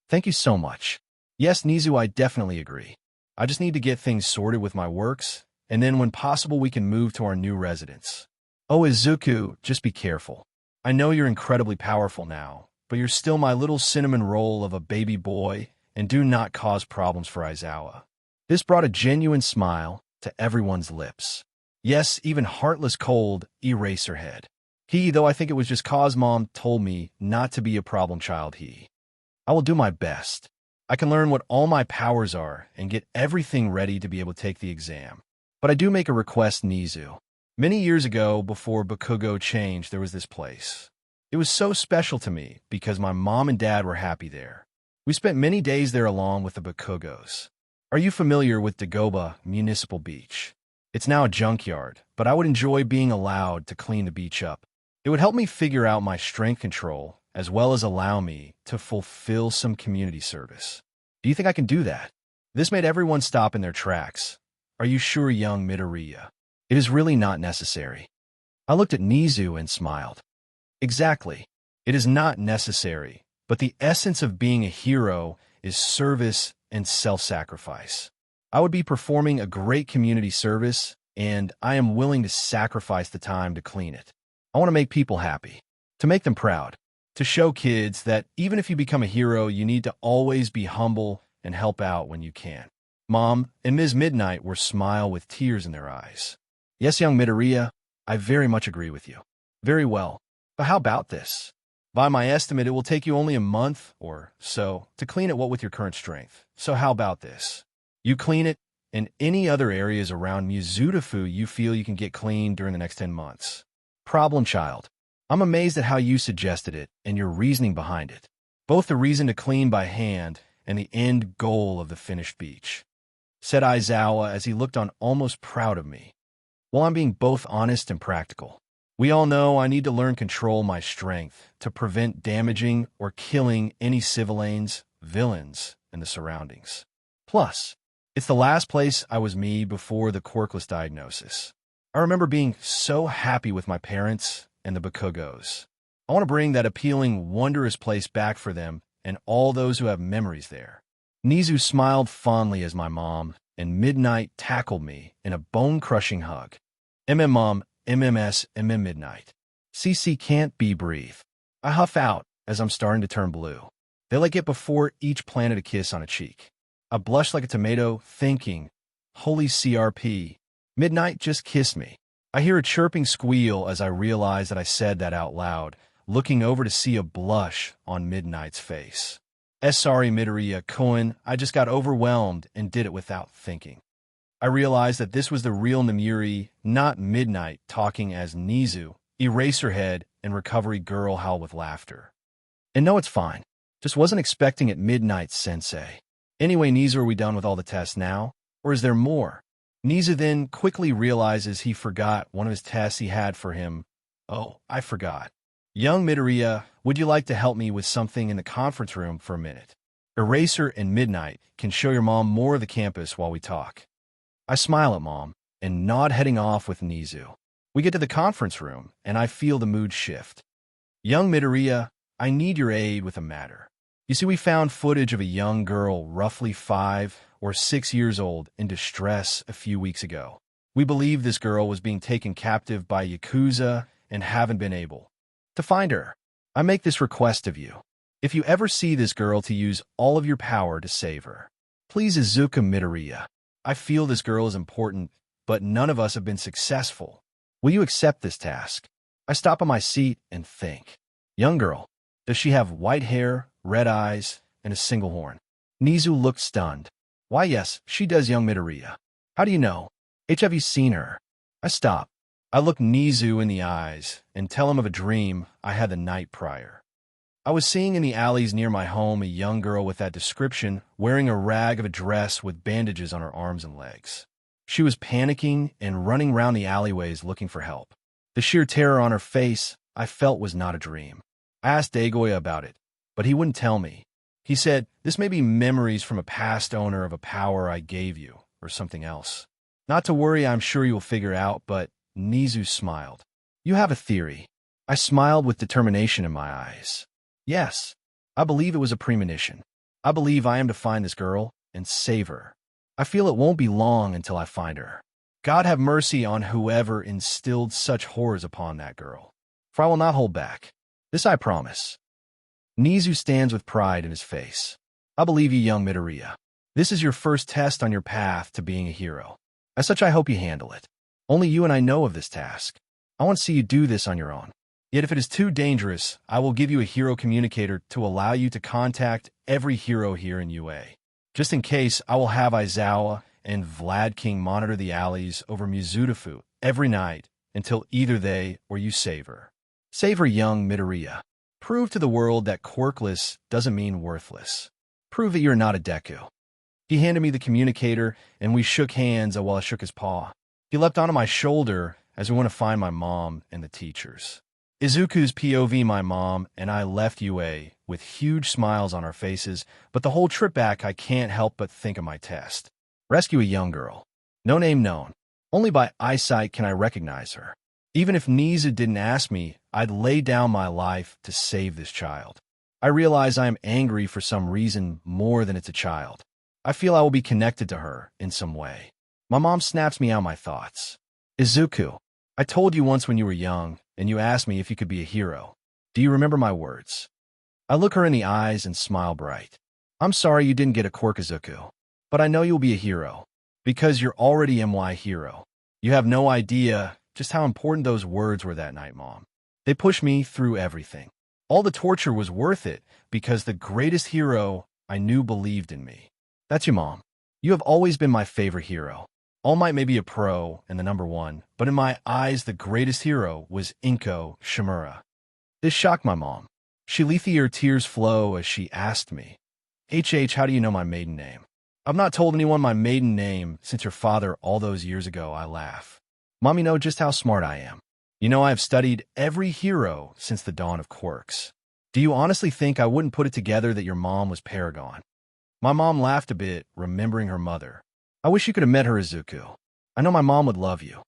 Thank you so much. Yes, Nizu, I definitely agree. I just need to get things sorted with my works, and then when possible we can move to our new residence. Oh, Izuku, just be careful. I know you're incredibly powerful now, but you're still my little cinnamon roll of a baby boy, and do not cause problems for Aizawa. This brought a genuine smile to everyone's lips. Yes, even heartless cold Eraserhead. Though I think it was just cause Mom told me not to be a problem child, I will do my best. I can learn what all my powers are and get everything ready to be able to take the exam. But I do make a request, Nizu. Many years ago, before Bakugo changed, there was this place. It was so special to me because my mom and dad were happy there. We spent many days there along with the Bakugos. Are you familiar with Dagoba Municipal Beach? It's now a junkyard, but I would enjoy being allowed to clean the beach up. It would help me figure out my strength control, as well as allow me to fulfill some community service. Do you think I can do that? This made everyone stop in their tracks. Are you sure, young Midoriya? It is really not necessary. I looked at Nizu and smiled. Exactly. It is not necessary, but the essence of being a hero is service and self-sacrifice. I would be performing a great community service, and I am willing to sacrifice the time to clean it. I want to make people happy, to make them proud, to show kids that even if you become a hero, you need to always be humble and help out when you can. Mom and Ms. Midnight were smile with tears in their eyes. Yes, young Midoriya, I very much agree with you. Very well, but how about this? By my estimate, it will take you only a month or so to clean it, what with your current strength. So how about this? You clean it, and any other areas around Mizudafu you feel you can get clean during the next 10 months. Problem child. I'm amazed at how you suggested it and your reasoning behind it. Both the reason to clean by hand and the end goal of the finished beach, said Aizawa as he looked on almost proud of me. Well, I'm being both honest and practical. We all know I need to learn control my strength to prevent damaging or killing any civilians, villains, in the surroundings. Plus, it's the last place I was me before the quirkless diagnosis. I remember being so happy with my parents and the Bakugos. I want to bring that appealing, wondrous place back for them and all those who have memories there. Nizu smiled fondly as my mom and Midnight tackled me in a bone-crushing hug. Mom, MMS, Midnight. CC can't be breathe. I huff out as I'm starting to turn blue. They like it before each planted a kiss on a cheek. I blushed like a tomato, thinking, holy CRP, Midnight just kissed me. I hear a chirping squeal as I realize that I said that out loud, looking over to see a blush on Midnight's face. Sorry, Midoriya Koen, I just got overwhelmed and did it without thinking. I realized that this was the real Namiri, not Midnight, talking as Nizu, Eraserhead, and Recovery Girl howl with laughter. And no, it's fine. Just wasn't expecting it, Midnight Sensei. Anyway, Nizu, are we done with all the tests now? Or is there more? Nizu then quickly realizes he forgot one of his tests he had for him. Oh, I forgot. Young Midoriya, would you like to help me with something in the conference room for a minute? Eraser and Midnight can show your mom more of the campus while we talk. I smile at Mom and nod, heading off with Nizu. We get to the conference room, and I feel the mood shift. Young Midoriya, I need your aid with a matter. You see, we found footage of a young girl, roughly 5 or 6 years old, in distress a few weeks ago. We believe this girl was being taken captive by Yakuza and haven't been able to find her. I make this request of you. If you ever see this girl, to use all of your power to save her. Please, Izuku Midoriya. I feel this girl is important, but none of us have been successful. Will you accept this task? I stop on my seat and think. Young girl. Does she have white hair, red eyes, and a single horn? Nizu looked stunned. Why, yes, she does, young Midoriya. How do you know? Have you seen her? I stop. I look Nizu in the eyes and tell him of a dream I had the night prior. I was seeing in the alleys near my home a young girl with that description, wearing a rag of a dress with bandages on her arms and legs. She was panicking and running round the alleyways looking for help. The sheer terror on her face I felt was not a dream. I asked Dagoya about it, but he wouldn't tell me. He said, this may be memories from a past owner of a power I gave you, or something else. Not to worry, I'm sure you'll figure out, but Nizu smiled. You have a theory. I smiled with determination in my eyes. Yes, I believe it was a premonition. I believe I am to find this girl and save her. I feel it won't be long until I find her. God have mercy on whoever instilled such horrors upon that girl. For I will not hold back. This I promise. Nizu stands with pride in his face. I believe you, young Midoriya. This is your first test on your path to being a hero. As such, I hope you handle it. Only you and I know of this task. I want to see you do this on your own. Yet if it is too dangerous, I will give you a hero communicator to allow you to contact every hero here in UA. Just in case, I will have Aizawa and Vlad King monitor the alleys over Mizudafu every night until either they or you save her. Save her, young Midoriya. Prove to the world that quirkless doesn't mean worthless. Prove that you're not a Deku. He handed me the communicator, and we shook hands while I shook his paw. He leapt onto my shoulder as we went to find my mom and the teachers. Izuku's POV, my mom and I left UA with huge smiles on our faces, but the whole trip back I can't help but think of my test. Rescue a young girl. No name known. Only by eyesight can I recognize her. Even if Nizu didn't ask me, I'd lay down my life to save this child. I realize I am angry for some reason more than it's a child. I feel I will be connected to her in some way. My mom snaps me out my thoughts. Izuku, I told you once when you were young, and you asked me if you could be a hero. Do you remember my words? I look her in the eyes and smile bright. I'm sorry you didn't get a quirk, Izuku, but I know you'll be a hero, because you're already MY hero. You have no idea just how important those words were that night, Mom. They pushed me through everything. All the torture was worth it because the greatest hero I knew believed in me. That's you, Mom. You have always been my favorite hero. All Might may be a pro and the #1, but in my eyes, the greatest hero was Inko Shimura. This shocked my mom. She let her tears flow as she asked me, how do you know my maiden name? I've not told anyone my maiden name since your father all those years ago, I laugh. Mom, you know just how smart I am. You know I have studied every hero since the dawn of quirks. Do you honestly think I wouldn't put it together that your mom was Paragon? My mom laughed a bit, remembering her mother. I wish you could have met her, Izuku. I know my mom would love you.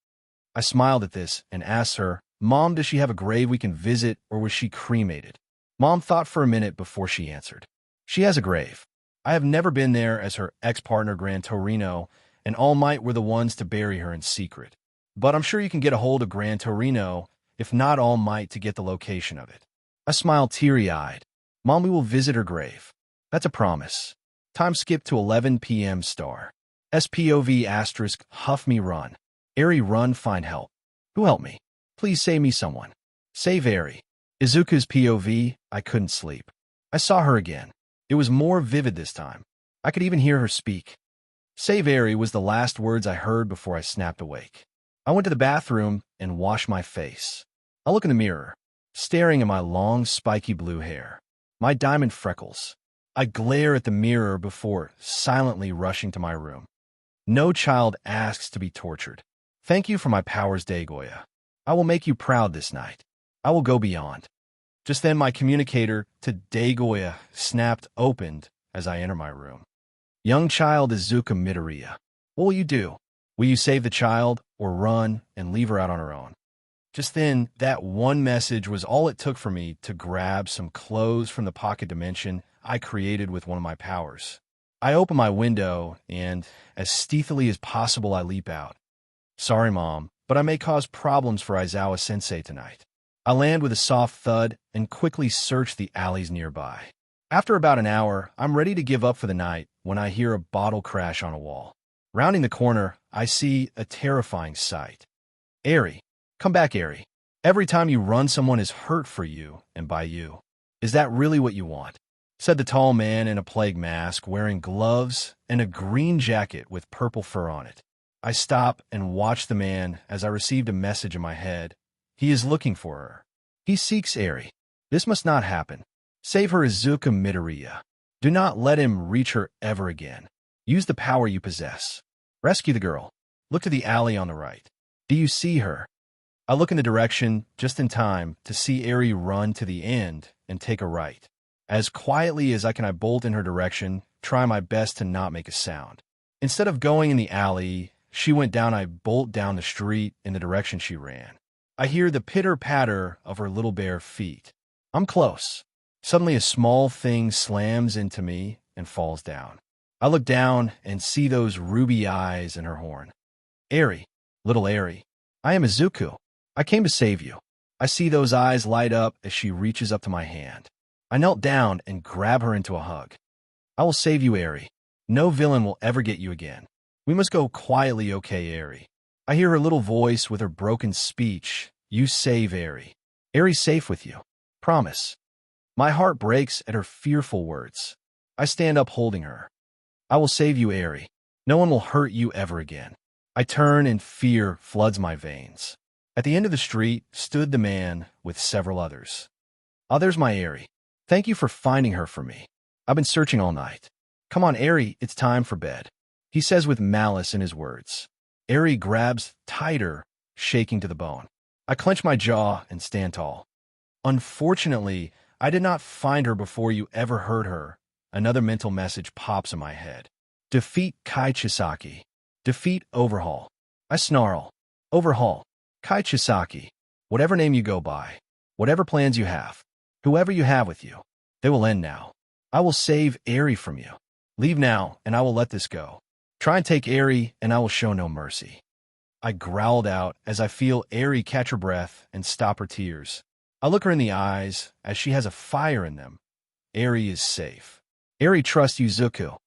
I smiled at this and asked her, Mom, does she have a grave we can visit, or was she cremated? Mom thought for a minute before she answered. She has a grave. I have never been there, as her ex-partner Gran Torino and All Might were the ones to bury her in secret. But I'm sure you can get a hold of Gran Torino, if not All Might, to get the location of it. I smiled teary-eyed. Mom, we will visit her grave. That's a promise. Time skip to 11 p.m. star. SPOV asterisk huff me run. Eri run find help. Who help me? Please save me someone. Save Eri. Izuku's POV, I couldn't sleep. I saw her again. It was more vivid this time. I could even hear her speak. Save Eri was the last words I heard before I snapped awake. I went to the bathroom and washed my face. I look in the mirror, staring at my long, spiky blue hair, my diamond freckles. I glare at the mirror before silently rushing to my room. No child asks to be tortured. Thank you for my powers, Dagoya. I will make you proud this night. I will go beyond. Just then my communicator to Dagoya snapped opened as I enter my room. Young child Izuku Midoriya. What will you do? Will you save the child or run and leave her out on her own? Just then, that one message was all it took for me to grab some clothes from the pocket dimension I created with one of my powers. I open my window, and as stealthily as possible, I leap out. Sorry, Mom, but I may cause problems for Aizawa-sensei tonight. I land with a soft thud and quickly search the alleys nearby. After about an hour, I'm ready to give up for the night when I hear a bottle crash on a wall. Rounding the corner, I see a terrifying sight. Eri. Come back, Eri. Every time you run, someone is hurt for you and by you. Is that really what you want? Said the tall man in a plague mask, wearing gloves and a green jacket with purple fur on it. I stop and watch the man as I received a message in my head. He is looking for her. He seeks Eri. This must not happen. Save her, Izuku Midoriya. Do not let him reach her ever again. Use the power you possess. Rescue the girl. Look to the alley on the right. Do you see her? I look in the direction just in time to see Eri run to the end and take a right. As quietly as I can, I bolt in her direction, try my best to not make a sound. Instead of going in the alley she went down, I bolt down the street in the direction she ran. I hear the pitter-patter of her little bare feet. I'm close. Suddenly a small thing slams into me and falls down. I look down and see those ruby eyes in her horn. Eri, little Eri, I am Izuku. I came to save you. I see those eyes light up as she reaches up to my hand. I knelt down and grab her into a hug. I will save you, Eri. No villain will ever get you again. We must go quietly, okay, Eri? I hear her little voice with her broken speech. You save Eri. Eri's safe with you. Promise. My heart breaks at her fearful words. I stand up holding her. I will save you, Eri. No one will hurt you ever again. I turn and fear floods my veins. At the end of the street stood the man with several others. Oh, there's my Eri. Thank you for finding her for me. I've been searching all night. Come on, Eri, it's time for bed. He says with malice in his words. Eri grabs tighter, shaking to the bone. I clench my jaw and stand tall. Unfortunately, I did not find her before you ever heard her. Another mental message pops in my head. Defeat Kai Chisaki. Defeat Overhaul. I snarl. Overhaul. Kai Chisaki. Whatever name you go by. Whatever plans you have. Whoever you have with you. They will end now. I will save Eri from you. Leave now, and I will let this go. Try and take Eri, and I will show no mercy. I growled out as I feel Eri catch her breath and stop her tears. I look her in the eyes as she has a fire in them. Eri is safe. Eri trusts Izuku.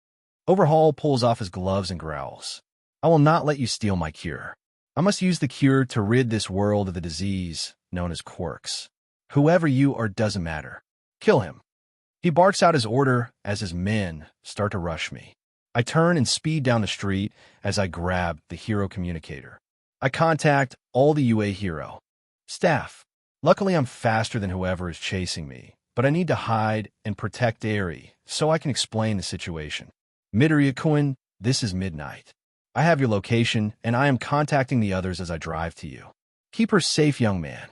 Overhaul pulls off his gloves and growls. I will not let you steal my cure. I must use the cure to rid this world of the disease known as quirks. Whoever you are doesn't matter. Kill him. He barks out his order as his men start to rush me. I turn and speed down the street as I grab the hero communicator. I contact all the UA hero staff. Luckily, I'm faster than whoever is chasing me, but I need to hide and protect Eri so I can explain the situation. Midoriya-kun, this is midnight. I have your location, and I am contacting the others as I drive to you. Keep her safe, young man.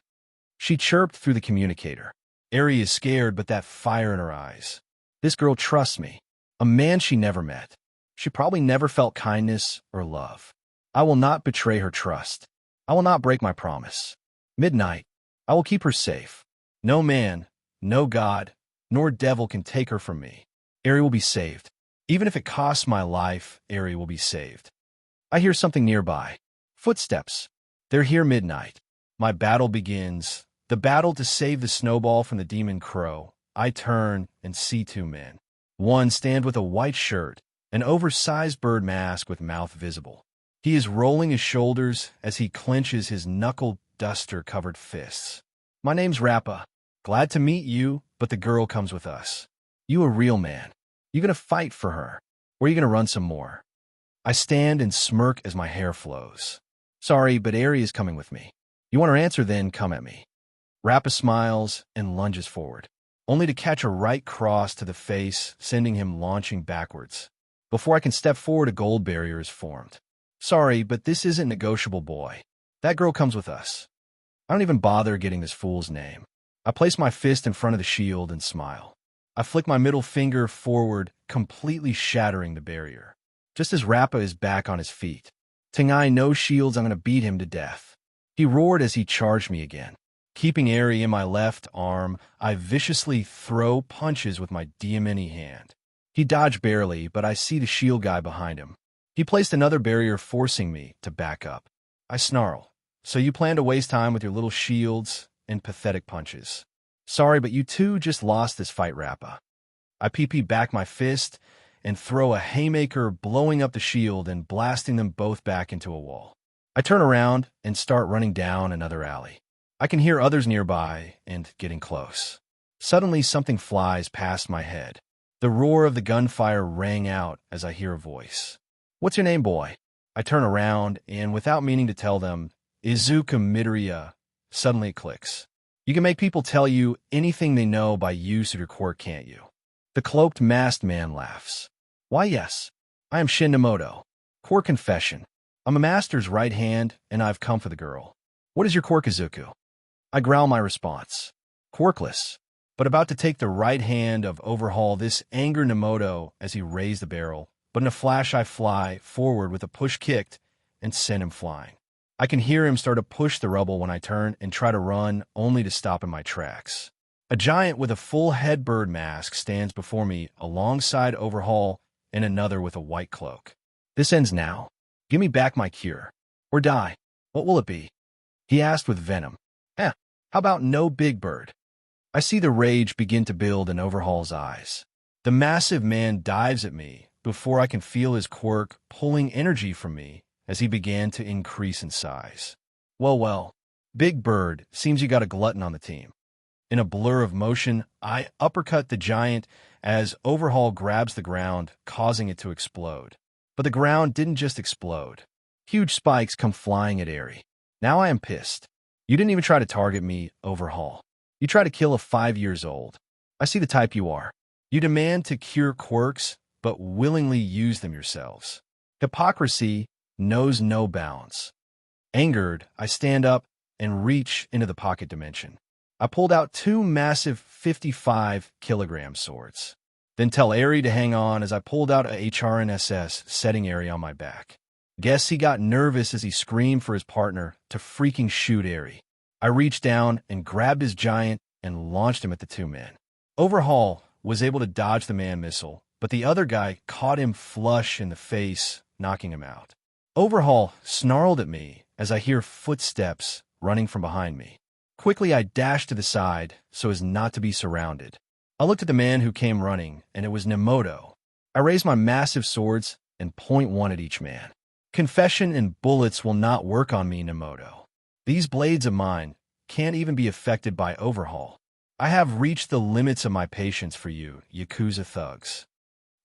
She chirped through the communicator. Eri is scared, but that fire in her eyes. This girl trusts me. A man she never met. She probably never felt kindness or love. I will not betray her trust. I will not break my promise. Midnight. I will keep her safe. No man, no god, nor devil can take her from me. Eri will be saved. Even if it costs my life, Eri will be saved. I hear something nearby. Footsteps. They're here midnight. My battle begins. The battle to save the snowball from the demon crow. I turn and see two men. One stand with a white shirt, an oversized bird mask with mouth visible. He is rolling his shoulders as he clenches his knuckle-duster-covered fists. My name's Rappa. Glad to meet you, but the girl comes with us. You a real man. You gonna fight for her, or you gonna run some more? I stand and smirk as my hair flows. Sorry, but Eri is coming with me. You want her answer, then come at me. Rappa smiles and lunges forward, only to catch a right cross to the face, sending him launching backwards. Before I can step forward, a gold barrier is formed. Sorry, but this isn't negotiable, boy. That girl comes with us. I don't even bother getting this fool's name. I place my fist in front of the shield and smile. I flick my middle finger forward, completely shattering the barrier. Just as Rappa is back on his feet. Tengai, no shields, I'm gonna beat him to death. He roared as he charged me again. Keeping Eri in my left arm, I viciously throw punches with my diamante hand. He dodged barely, but I see the shield guy behind him. He placed another barrier, forcing me to back up. I snarl. So you plan to waste time with your little shields and pathetic punches? Sorry, but you two just lost this fight, Rappa. I PP back my fist and throw a haymaker, blowing up the shield and blasting them both back into a wall. I turn around and start running down another alley. I can hear others nearby and getting close. Suddenly, something flies past my head. The roar of the gunfire rang out as I hear a voice. What's your name, boy? I turn around, and without meaning to tell them, Izuku Midoriya. Suddenly it clicks. You can make people tell you anything they know by use of your quirk, can't you? The cloaked masked man laughs. Why, yes. I am Shinimoto. Quirk confession. I'm a master's right hand, and I've come for the girl. What is your quirk, Izuku? I growl my response. Quirkless. But about to take the right hand of overhaul this anger Nemoto as he raised the barrel, but in a flash I fly forward with a push kicked and send him flying. I can hear him start to push the rubble when I turn and try to run, only to stop in my tracks. A giant with a full head bird mask stands before me alongside Overhaul and another with a white cloak. This ends now. Give me back my cure. Or die. What will it be? He asked with venom. How about no Big Bird? I see the rage begin to build in Overhaul's eyes. The massive man dives at me before I can feel his quirk pulling energy from me as he began to increase in size. Well, Big Bird, seems you got a glutton on the team. In a blur of motion, I uppercut the giant as Overhaul grabs the ground, causing it to explode. But the ground didn't just explode. Huge spikes come flying at Eri. Now I am pissed. You didn't even try to target me, Overhaul. You try to kill a 5-year-old. I see the type you are. You demand to cure quirks, but willingly use them yourselves. Hypocrisy knows no bounds. Angered, I stand up and reach into the pocket dimension. I pulled out 2 massive 55-kilogram swords. Then tell Eri to hang on as I pulled out a HRNSS, setting Eri on my back. Guess he got nervous as he screamed for his partner to freaking shoot Eri. I reached down and grabbed his giant and launched him at the 2 men. Overhaul was able to dodge the man missile, but the other guy caught him flush in the face, knocking him out. Overhaul snarled at me as I hear footsteps running from behind me. Quickly, I dashed to the side so as not to be surrounded. I looked at the man who came running, and it was Nemoto. I raised my massive swords and point one at each man. Confession and bullets will not work on me, Nemoto. These blades of mine can't even be affected by Overhaul. I have reached the limits of my patience for you, Yakuza thugs.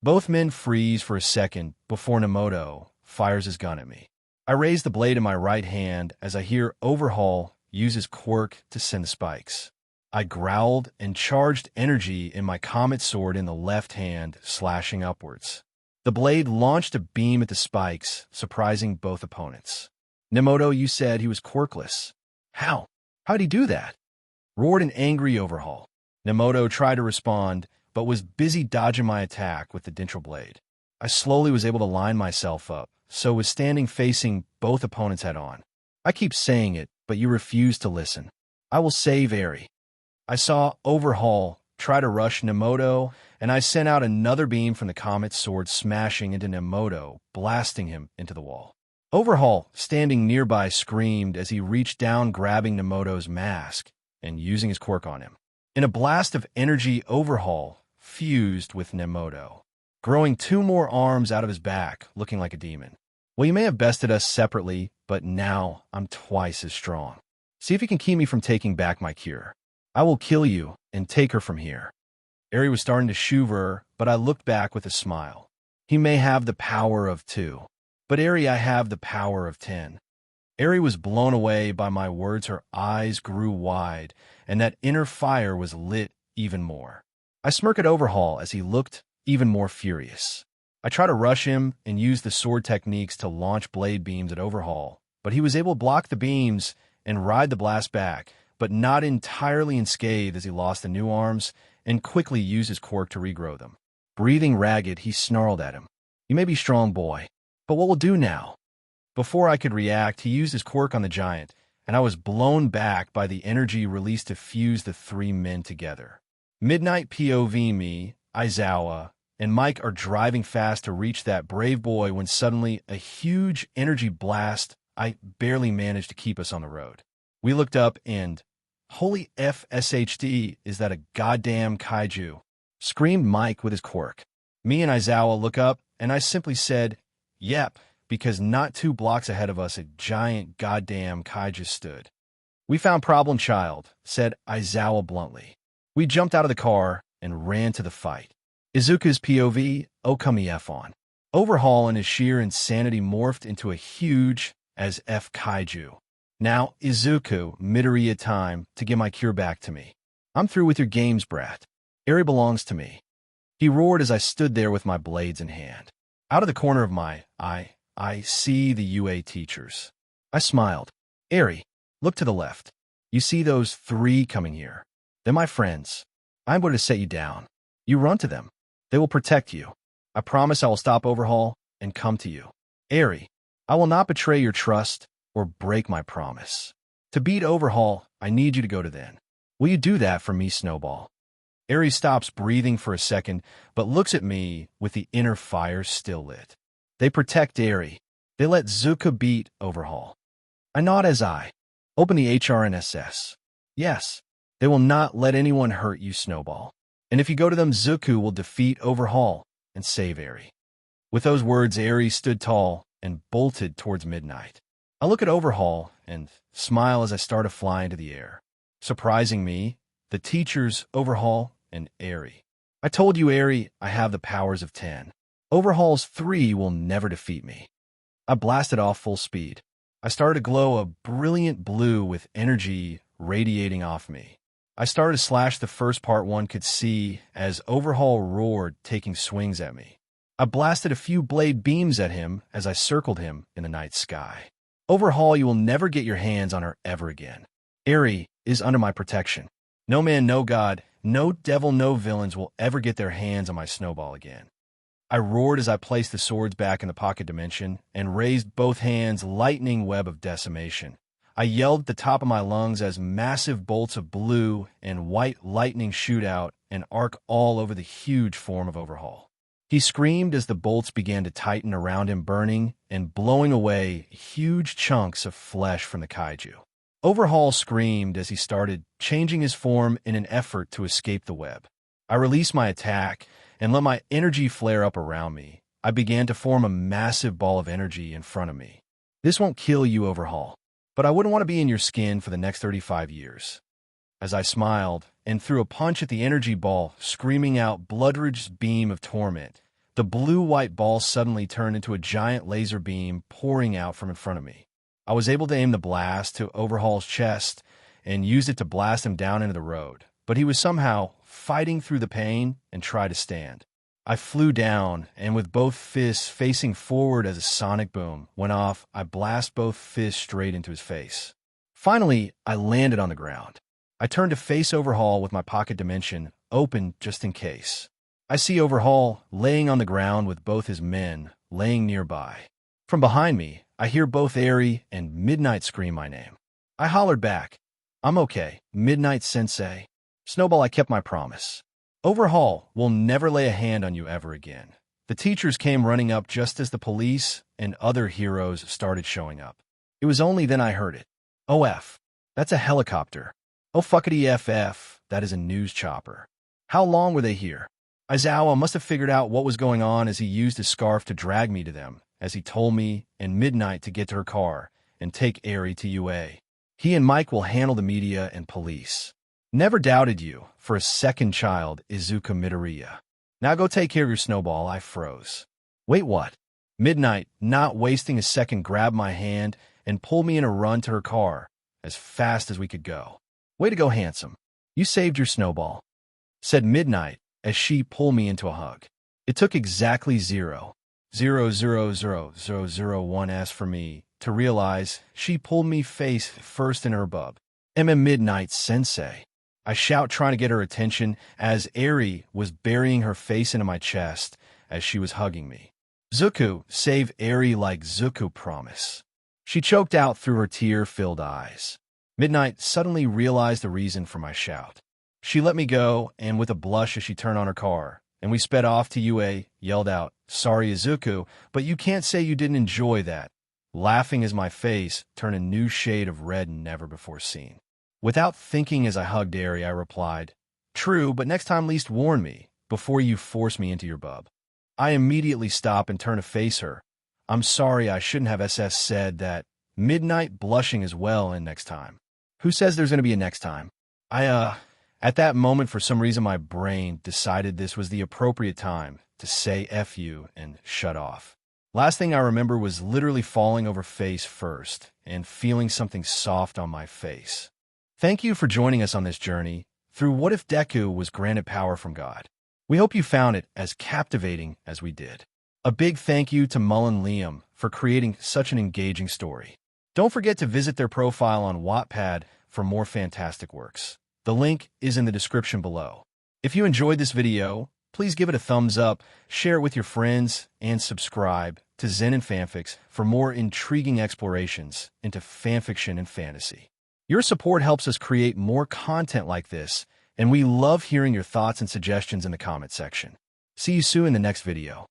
Both men freeze for a second before Nemoto fires his gun at me. I raise the blade in my right hand as I hear Overhaul use his quirk to send the spikes. I growled and charged energy in my comet sword in the left hand, slashing upwards. The blade launched a beam at the spikes, surprising both opponents. Nemoto, you said he was quirkless. How? How'd he do that? Roared an angry Overhaul. Nemoto tried to respond, but was busy dodging my attack with the dentral blade. I slowly was able to line myself up, so was standing facing both opponents head on. I keep saying it, but you refuse to listen. I will save Eri. I saw Overhaul try to rush Nemoto, and I sent out another beam from the comet sword, smashing into Nemoto, blasting him into the wall. Overhaul, standing nearby, screamed as he reached down, grabbing Nemoto's mask and using his quirk on him. In a blast of energy, Overhaul fused with Nemoto, growing 2 more arms out of his back, looking like a demon. Well, you may have bested us separately, but now I'm twice as strong. See if you can keep me from taking back my cure. I will kill you and take her from here. Eri was starting to shiver, but I looked back with a smile. He may have the power of 2. But Eri, I have the power of 10. Eri was blown away by my words. Her eyes grew wide, and that inner fire was lit even more. I smirked at Overhaul as he looked even more furious. I tried to rush him and use the sword techniques to launch blade beams at Overhaul, but he was able to block the beams and ride the blast back, but not entirely unscathed as he lost the new arms and quickly used his quirk to regrow them. Breathing ragged, he snarled at him. You may be strong, boy, but what will do now? Before I could react, he used his quirk on the giant, and I was blown back by the energy released to fuse the three men together. Midnight POV me, Aizawa, and Mike are driving fast to reach that brave boy when suddenly a huge energy blast I barely managed to keep us on the road. We looked up and, holy FSHD, is that a goddamn kaiju? Screamed Mike with his quirk. Me and Aizawa look up, and I simply said, yep, because not 2 blocks ahead of us a giant goddamn kaiju stood. We found problem child, said Aizawa bluntly. We jumped out of the car and ran to the fight. Izuku's POV, Okami F on. Overhaul in his sheer insanity morphed into a huge as F kaiju. Now, Izuku, Midoriya time to get my cure back to me. I'm through with your games, brat. Eri belongs to me. He roared as I stood there with my blades in hand. Out of the corner of my eye, I see the UA teachers. I smiled. Eri, look to the left. You see those 3 coming here. They're my friends. I'm going to set you down. You run to them. They will protect you. I promise I will stop Overhaul and come to you. Eri, I will not betray your trust or break my promise. To beat Overhaul, I need you to go to then. Will you do that for me, Snowball? Eri stops breathing for a second, but looks at me with the inner fire still lit. They protect Eri. They let Zuka beat Overhaul. I nod as I open the HRNSS. Yes, they will not let anyone hurt you, Snowball. And if you go to them, Zuku will defeat Overhaul and save Eri. With those words, Eri stood tall and bolted towards midnight. I look at Overhaul and smile as I start to fly into the air. Surprising me, the teachers, Overhaul, and Eri. I told you, Eri, I have the powers of 10. Overhaul's 3 will never defeat me. I blasted off full speed. I started to glow a brilliant blue with energy radiating off me. I started to slash the first part one could see as Overhaul roared, taking swings at me. I blasted a few blade beams at him as I circled him in the night sky. Overhaul, you will never get your hands on her ever again. Eri is under my protection. No man, no god, no devil, no villains will ever get their hands on my Snowball again. I roared as I placed the swords back in the pocket dimension and raised both hands, lightning web of decimation. I yelled at the top of my lungs as massive bolts of blue and white lightning shoot out and arc all over the huge form of Overhaul. He screamed as the bolts began to tighten around him, burning and blowing away huge chunks of flesh from the kaiju. Overhaul screamed as he started changing his form in an effort to escape the web. I released my attack and let my energy flare up around me. I began to form a massive ball of energy in front of me. This won't kill you, Overhaul, but I wouldn't want to be in your skin for the next 35 years. As I smiled and threw a punch at the energy ball, screaming out Bloodridge's beam of torment, the blue-white ball suddenly turned into a giant laser beam pouring out from in front of me. I was able to aim the blast to Overhaul's chest and used it to blast him down into the road, but he was somehow fighting through the pain and tried to stand. I flew down, and with both fists facing forward as a sonic boom went off, I blast both fists straight into his face. Finally, I landed on the ground. I turned to face Overhaul with my pocket dimension open just in case. I see Overhaul laying on the ground with both his men laying nearby. From behind me, I hear both Eri and Midnight scream my name. I hollered back, I'm okay, Midnight Sensei. Snowball, I kept my promise. Overhaul will never lay a hand on you ever again. The teachers came running up just as the police and other heroes started showing up. It was only then I heard it. OF, that's a helicopter. Oh fuckity FF, that is a news chopper. How long were they here? Aizawa must have figured out what was going on as he used his scarf to drag me to them, as he told me and Midnight to get to her car and take Eri to UA. He and Mike will handle the media and police. Never doubted you for a second, child, Izuku Midoriya. Now go take care of your Snowball. I froze. Wait, what? Midnight, not wasting a second, grabbed my hand and pulled me in a run to her car as fast as we could go. Way to go, handsome. You saved your Snowball, said Midnight as she pulled me into a hug. It took exactly 0.0000001s for me to realize she pulled me face first in her bub. Midnight Sensei. I shout, trying to get her attention as Eri was burying her face into my chest as she was hugging me. Zuku, save Eri like Zuku promise. She choked out through her tear-filled eyes. Midnight suddenly realized the reason for my shout. She let me go, and with a blush as she turned on her car, and we sped off to UA, yelled out, "Sorry, Izuku, but you can't say you didn't enjoy that," laughing as my face turned a new shade of red never before seen. Without thinking as I hugged Eri, I replied, "True, but next time least warn me, before you force me into your bub." I immediately stop and turn to face her. "I'm sorry, I shouldn't have said that." Midnight blushing as well, and next time. Who says there's going to be a next time? At that moment, for some reason, my brain decided this was the appropriate time to say F you and shut off. Last thing I remember was literally falling over face first and feeling something soft on my face. Thank you for joining us on this journey through What If Deku Was Granted Power from God. We hope you found it as captivating as we did. A big thank you to MullinLiam for creating such an engaging story. Don't forget to visit their profile on Wattpad for more fantastic works. The link is in the description below. If you enjoyed this video, please give it a thumbs up, share it with your friends, and subscribe to Zenin Fanfics for more intriguing explorations into fanfiction and fantasy. Your support helps us create more content like this, and we love hearing your thoughts and suggestions in the comment section. See you soon in the next video.